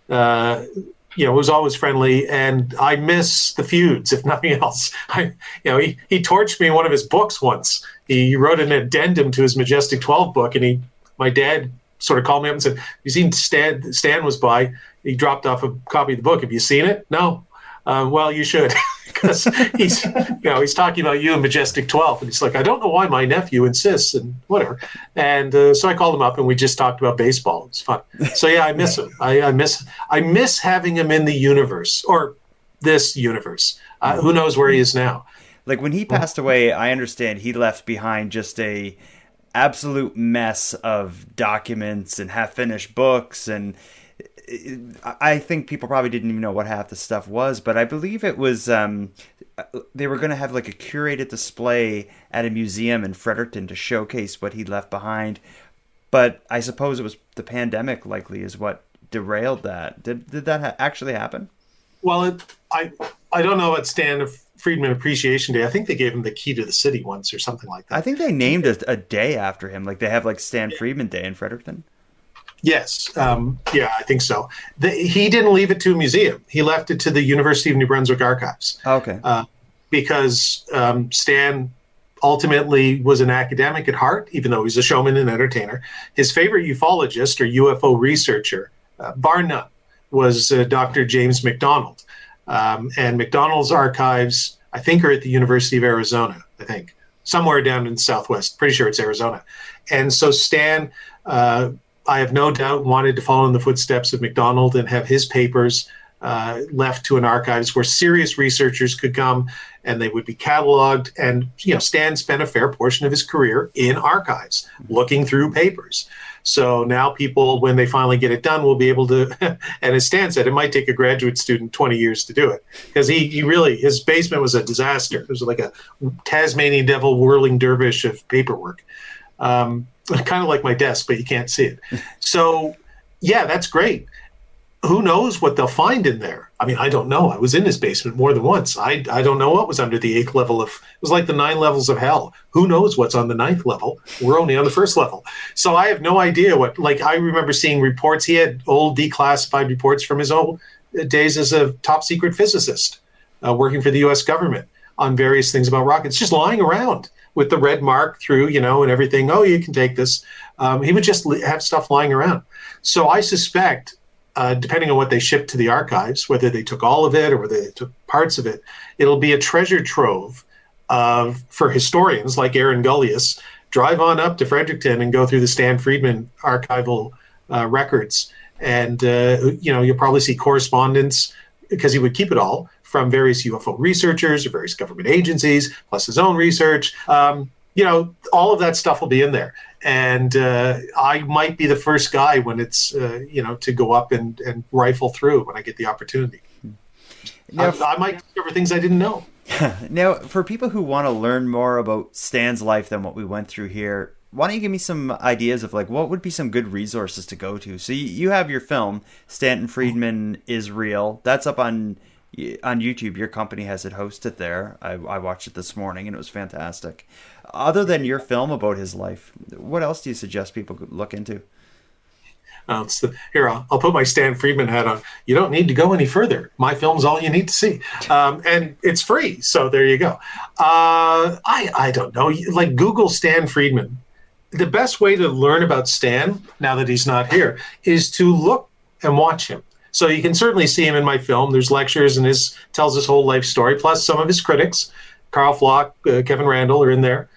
it was always friendly, and I miss the feuds, if nothing else. He torched me in one of his books once. He wrote an addendum to his Majestic 12 book, and my dad sort of called me up and said, "You seen Stan was by? He dropped off a copy of the book. Have you seen it?" No. Well, you should, because he's talking about you in Majestic 12, and he's like, "I don't know why my nephew insists," and whatever. And so I called him up, and we just talked about baseball. It's fun. So yeah, I miss him. I miss having him in the universe, or this universe. Who knows where he is now? Like, when he passed away, I understand he left behind just a absolute mess of documents and half-finished books, and I think people probably didn't even know what half the stuff was, but I believe it was they were going to have like a curated display at a museum in Fredericton to showcase what he left behind, but I suppose it was the pandemic likely is what derailed that. Did that actually happen? Well, I don't know about Stan Friedman Appreciation Day. I think they gave him the key to the city once or something like that. I think they named a day after him. Like, they have like Stan Friedman Day in Fredericton. Yes. Yeah, I think so. He didn't leave it to a museum. He left it to the University of New Brunswick archives. Okay. Because Stan ultimately was an academic at heart, even though he's a showman and entertainer. His favorite ufologist or UFO researcher, bar none, was Dr. James McDonald. And McDonald's archives, I think, are at the University of Arizona, somewhere down in the Southwest. Pretty sure it's Arizona. And so Stan, I have no doubt, wanted to follow in the footsteps of McDonald and have his papers left to an archives where serious researchers could come and they would be cataloged. And, Stan spent a fair portion of his career in archives, looking through papers. So now people, when they finally get it done, will be able to, and as Stan said, it might take a graduate student 20 years to do it, because he really, his basement was a disaster. It was like a Tasmanian devil whirling dervish of paperwork. Kind of like my desk, but you can't see it. So, yeah, that's great. Who knows what they'll find in there? I mean, I don't know. I was in his basement more than once. I don't know what was under the 8th level it was like the 9 levels of hell. Who knows what's on the 9th level? We're only on the 1st level. So I have no idea I remember seeing reports. He had old declassified reports from his old days as a top secret physicist working for the U.S. government on various things about rockets, just lying around with the red mark through, and everything. Oh, you can take this. He would just have stuff lying around. So I suspect, depending on what they shipped to the archives, whether they took all of it or whether they took parts of it, it'll be a treasure trove for historians like Aaron Gullius. Drive on up to Fredericton and go through the Stan Friedman archival records. And, you'll probably see correspondence, because he would keep it all, from various UFO researchers or various government agencies, plus his own research. All of that stuff will be in there. And I might be the first guy when it's, to go up and rifle through when I get the opportunity. Now, I might discover things I didn't know. Now, for people who want to learn more about Stan's life than what we went through here, why don't you give me some ideas of what would be some good resources to go to? So you have your film, Stanton Friedman is Real. That's up on YouTube. Your company has it hosted there. I watched it this morning and it was fantastic. Other than your film about his life, what else do you suggest people could look into? Here, I'll put my Stan Friedman hat on. You don't need to go any further. My film's all you need to see. And it's free. So there you go. I don't know. Google Stan Friedman. The best way to learn about Stan, now that he's not here, is to look and watch him. So you can certainly see him in my film. There's lectures and tells his whole life story, plus some of his critics. Carl Flock, Kevin Randall are in there.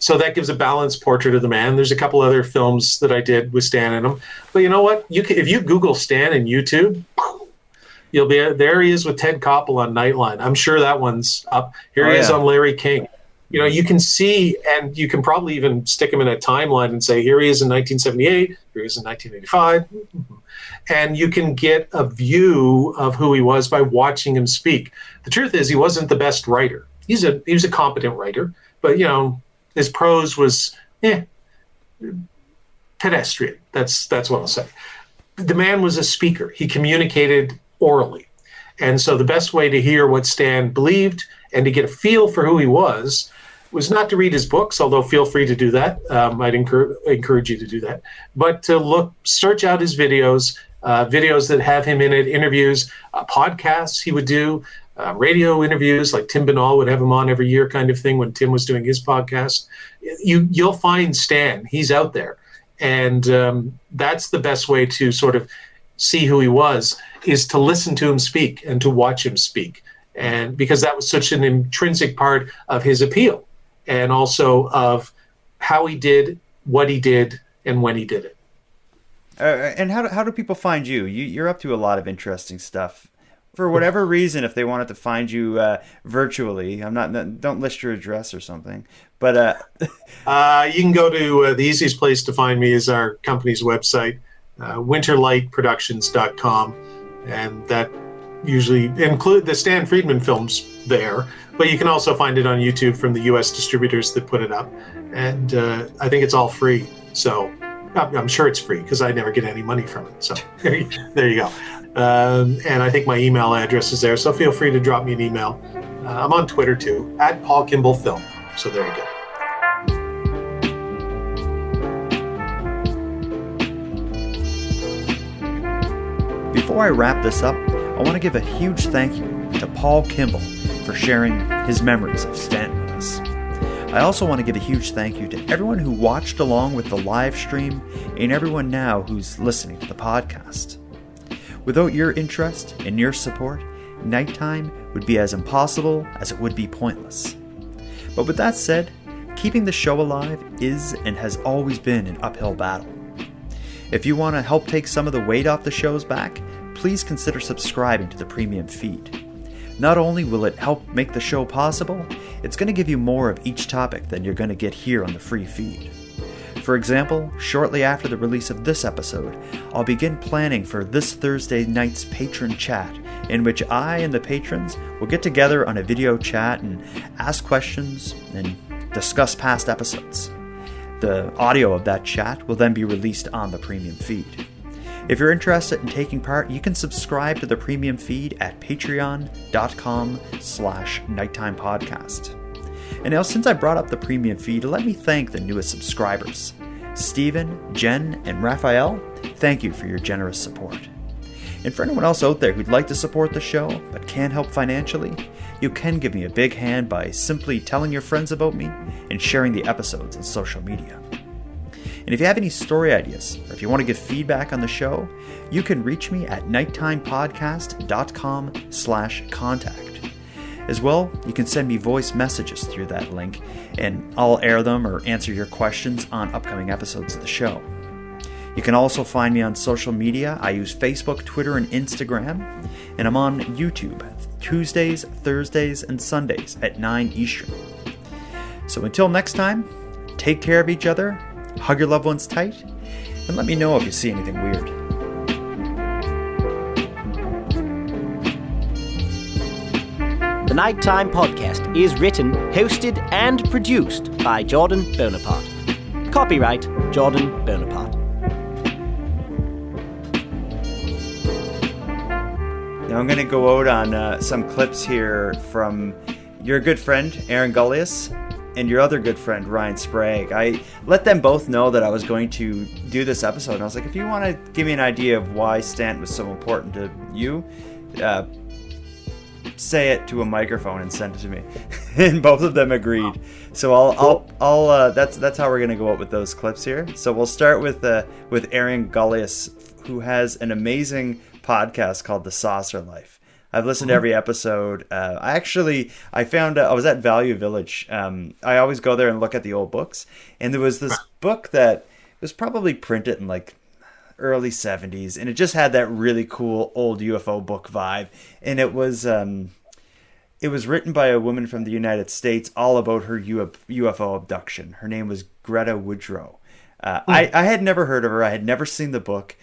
So that gives a balanced portrait of the man. There's a couple other films that I did with Stan in them. But you know what? If you Google Stan in YouTube, you'll be there. He is with Ted Koppel on Nightline. I'm sure that one's up. Here he is on Larry King. You can see, and you can probably even stick him in a timeline and say, here he is in 1978, here he is in 1985. And you can get a view of who he was by watching him speak. The truth is, he wasn't the best writer. He was a competent writer, but, his prose was pedestrian. That's what I'll say. The man was a speaker. He communicated orally. And so the best way to hear what Stan believed and to get a feel for who he was not to read his books, although feel free to do that. I'd encourage you to do that. But to search out his videos that have him in it, interviews, podcasts he would do, radio interviews, like Tim Binnall would have him on every year kind of thing when Tim was doing his podcast. You'll find Stan. He's out there. And that's the best way to sort of see who he was, is to listen to him speak and to watch him speak. And because that was such an intrinsic part of his appeal, and also of how he did, what he did, and when he did it. And how do people find you? You're up to a lot of interesting stuff. For whatever reason, if they wanted to find you virtually, don't list your address or something. But you can go to the easiest place to find me is our company's website, winterlightproductions.com, and that usually include the Stan Friedman films there. But you can also find it on YouTube from the U.S. distributors that put it up, and I think it's all free. So I'm sure it's free because I never get any money from it. So there you go. And I think my email address is there, so feel free to drop me an email. I'm on Twitter too, @PaulKimballFilm. So there you go. Before I wrap this up, I want to give a huge thank you to Paul Kimball for sharing his memories of Stanton with us. I also want to give a huge thank you to everyone who watched along with the live stream and everyone now who's listening to the podcast. Without your interest and your support, nighttime would be as impossible as it would be pointless. But with that said, keeping the show alive is and has always been an uphill battle. If you want to help take some of the weight off the show's back, please consider subscribing to the premium feed. Not only will it help make the show possible, it's going to give you more of each topic than you're going to get here on the free feed. For example, shortly after the release of this episode, I'll begin planning for this Thursday night's patron chat, in which I and the patrons will get together on a video chat and ask questions and discuss past episodes. The audio of that chat will then be released on the premium feed. If you're interested in taking part, you can subscribe to the premium feed at patreon.com/nighttimepodcast. And now, since I brought up the premium feed, let me thank the newest subscribers. Stephen, Jen, and Raphael, thank you for your generous support. And for anyone else out there who'd like to support the show but can't help financially, you can give me a big hand by simply telling your friends about me and sharing the episodes on social media. And if you have any story ideas, or if you want to give feedback on the show, you can reach me at nighttimepodcast.com/contact. As well, you can send me voice messages through that link, and I'll air them or answer your questions on upcoming episodes of the show. You can also find me on social media. I use Facebook, Twitter, and Instagram, and I'm on YouTube Tuesdays, Thursdays, and Sundays at 9 Eastern. So until next time, take care of each other, hug your loved ones tight, and let me know if you see anything weird. The Nighttime Podcast is written, hosted, and produced by Jordan Bonaparte. Copyright Jordan Bonaparte. Now I'm going to go out on some clips here from your good friend, Aaron Gullius, and your other good friend, Ryan Sprague. I let them both know that I was going to do this episode, and I was like, if you want to give me an idea of why Stanton was so important to you, say it to a microphone and send it to me. And both of them agreed. So I'll that's how we're going to go out with those clips here. So we'll start with Aaron Gullius, who has an amazing podcast called The Saucer Life. I've listened to every episode. I found I was at Value Village. I always go there and look at the old books, and there was this book that was probably printed in like early 70s, and it just had that really cool old UFO book vibe. And it was written by a woman from the United States, all about her UFO abduction. Her name was Greta Woodrow. I had never heard of her. I had never seen the book,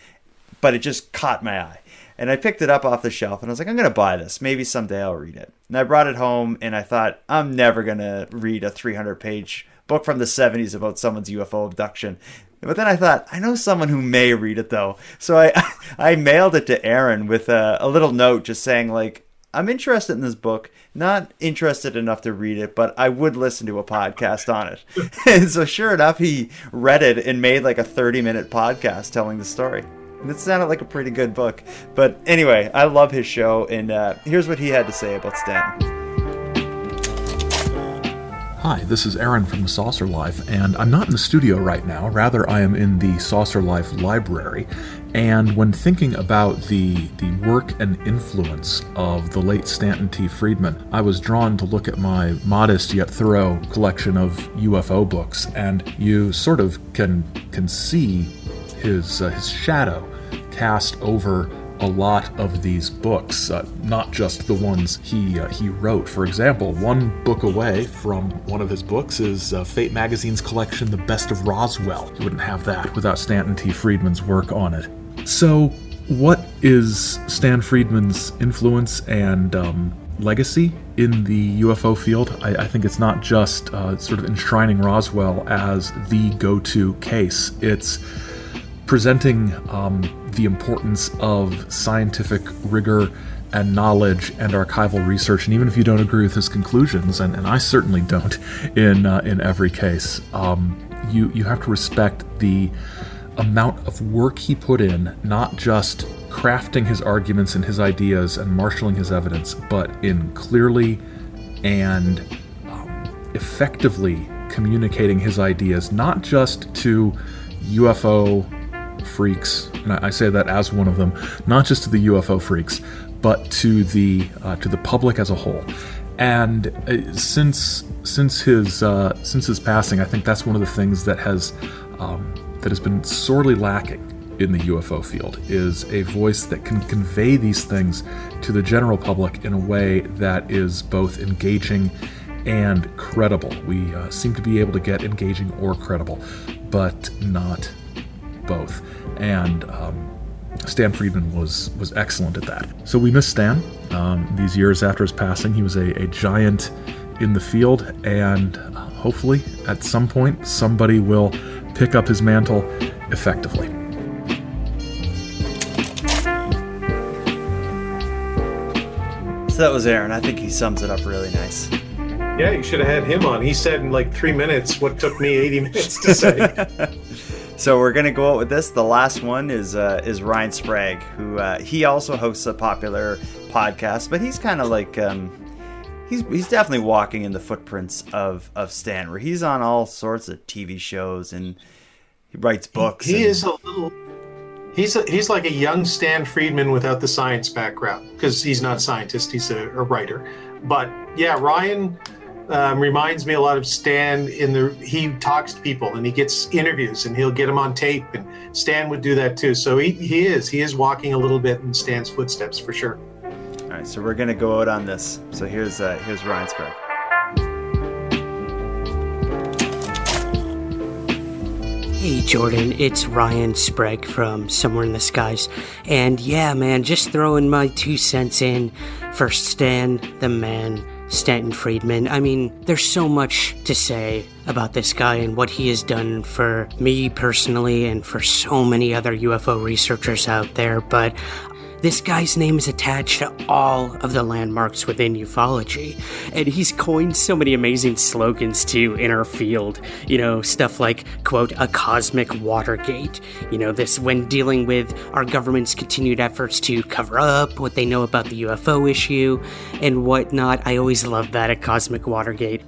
but it just caught my eye. And I picked it up off the shelf, and I was like, I'm going to buy this. Maybe someday I'll read it. And I brought it home, and I thought, I'm never going to read a 300-page book from the 70s about someone's UFO abduction. But then I thought, I know someone who may read it, though. So I mailed it to Aaron with a little note just saying, like, I'm interested in this book, not interested enough to read it, but I would listen to a podcast on it. And so sure enough, he read it and made like a 30-minute podcast telling the story. And it sounded like a pretty good book. But anyway, I love his show, and here's what he had to say about Stanton. Hi, this is Aaron from The Saucer Life, and I'm not in the studio right now. Rather, I am in the Saucer Life library. And when thinking about the work and influence of the late Stanton T. Friedman, I was drawn to look at my modest yet thorough collection of UFO books, and you sort of can see his shadow cast over a lot of these books, not just the ones he wrote. For example, one book away from one of his books is Fate Magazine's collection, The Best of Roswell. You wouldn't have that without Stanton T. Friedman's work on it. So, what is Stan Friedman's influence and legacy in the UFO field? I think it's not just sort of enshrining Roswell as the go-to case. It's presenting the importance of scientific rigor and knowledge and archival research, and even if you don't agree with his conclusions, and I certainly don't in every case, you have to respect the amount of work he put in, not just crafting his arguments and his ideas and marshaling his evidence, but in clearly and effectively communicating his ideas, not just to UFO freaks, and I say that as one of them, not just to the UFO freaks, but to the public as a whole. And since his passing, I think that's one of the things that has been sorely lacking in the UFO field, is a voice that can convey these things to the general public in a way that is both engaging and credible. We seem to be able to get engaging or credible, but not both. And Stan Friedman was excellent at that. So we miss Stan. These years after his passing, he was a giant in the field, and hopefully at some point somebody will pick up his mantle effectively. So that was Aaron. I think he sums it up really nice. Yeah, you should have had him on. He said in like 3 minutes what took me 80 minutes to say. So we're gonna go out with this. The last one is Ryan Sprague, who he also hosts a popular podcast, but he's kind of like he's definitely walking in the footprints of Stan, where he's on all sorts of TV shows and he writes books. He's like a young Stan Friedman without the science background, because he's not a scientist, he's a writer. But yeah, Ryan reminds me a lot of Stan he talks to people and he gets interviews and he'll get them on tape, and Stan would do that too. So he is walking a little bit in Stan's footsteps for sure. All right, so we're gonna go out on this. So here's Ryan Sprague. Hey Jordan, it's Ryan Sprague from Somewhere in the Skies. And yeah, man, just throwing my 2 cents in for Stan the Man, Stanton Friedman. I mean, there's so much to say about this guy and what he has done for me personally and for so many other UFO researchers out there, but this guy's name is attached to all of the landmarks within ufology, and he's coined so many amazing slogans too in our field. You know, stuff like, quote, a cosmic Watergate. You know, this when dealing with our government's continued efforts to cover up what they know about the UFO issue and whatnot. I always love that, a cosmic Watergate.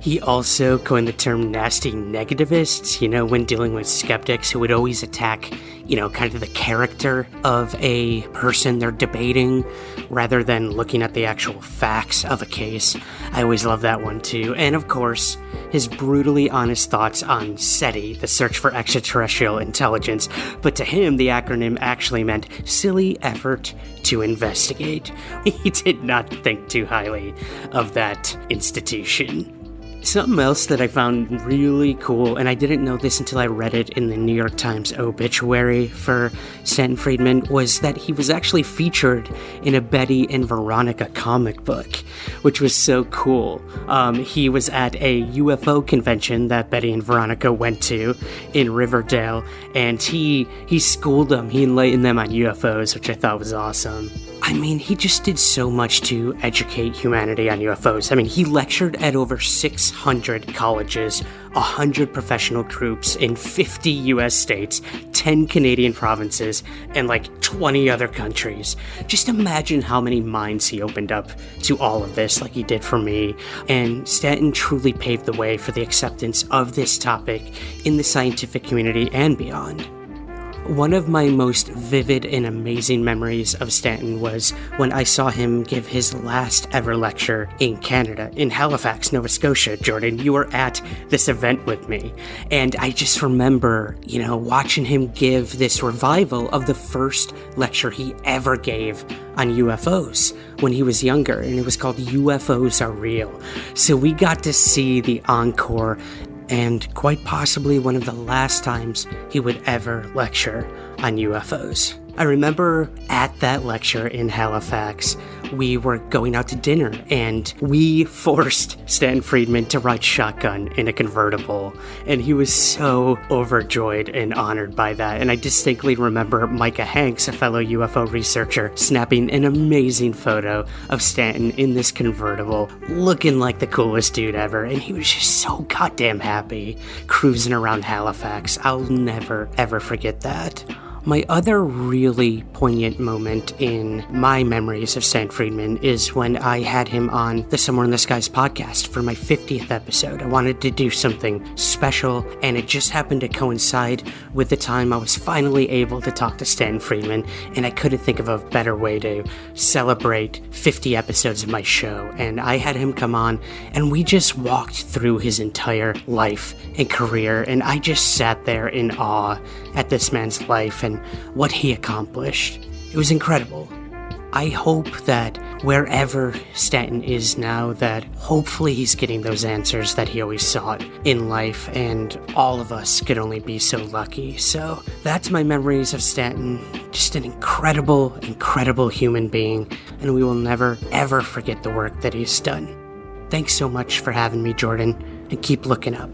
He also coined the term nasty negativists, you know, when dealing with skeptics who would always attack, you know, kind of the character of a person they're debating rather than looking at the actual facts of a case. I always love that one too. And of course, his brutally honest thoughts on SETI, the search for extraterrestrial intelligence. But to him, the acronym actually meant silly effort to investigate. He did not think too highly of that institution. Something else that I found really cool, and I didn't know this until I read it in the New York Times obituary for Stanton Friedman, was that he was actually featured in a Betty and Veronica comic book, which was so cool. He was at a UFO convention that Betty and Veronica went to in Riverdale, and he schooled them, he enlightened them on UFOs, which I thought was awesome. I mean, he just did so much to educate humanity on UFOs. I mean, he lectured at over 600 colleges, 100 professional groups in 50 US states, 10 Canadian provinces, and like 20 other countries. Just imagine how many minds he opened up to all of this, like he did for me. And Stanton truly paved the way for the acceptance of this topic in the scientific community and beyond. One of my most vivid and amazing memories of Stanton was when I saw him give his last ever lecture in Canada, in Halifax, Nova Scotia. Jordan, you were at this event with me, and I just remember, you know, watching him give this revival of the first lecture he ever gave on UFOs when he was younger, and it was called UFOs Are Real. So we got to see the encore, and quite possibly one of the last times he would ever lecture on UFOs. I remember at that lecture in Halifax, we were going out to dinner, and we forced Stanton Friedman to ride shotgun in a convertible, and he was so overjoyed and honored by that. And I distinctly remember Micah Hanks, a fellow UFO researcher, snapping an amazing photo of Stanton in this convertible, looking like the coolest dude ever, and he was just so goddamn happy cruising around Halifax. I'll never, ever forget that. My other really poignant moment in my memories of Stanton Friedman is when I had him on the Somewhere in the Skies podcast for my 50th episode. I wanted to do something special, and it just happened to coincide with the time I was finally able to talk to Stanton Friedman, and I couldn't think of a better way to celebrate 50 episodes of my show. And I had him come on, and we just walked through his entire life and career, and I just sat there in awe at this man's life and and what he accomplished. It was incredible. I hope that wherever Stanton is now, that hopefully he's getting those answers that he always sought in life, and all of us could only be so lucky. So that's my memories of Stanton. Just an incredible, incredible human being, and we will never, ever forget the work that he's done. Thanks so much for having me, Jordan, and keep looking up.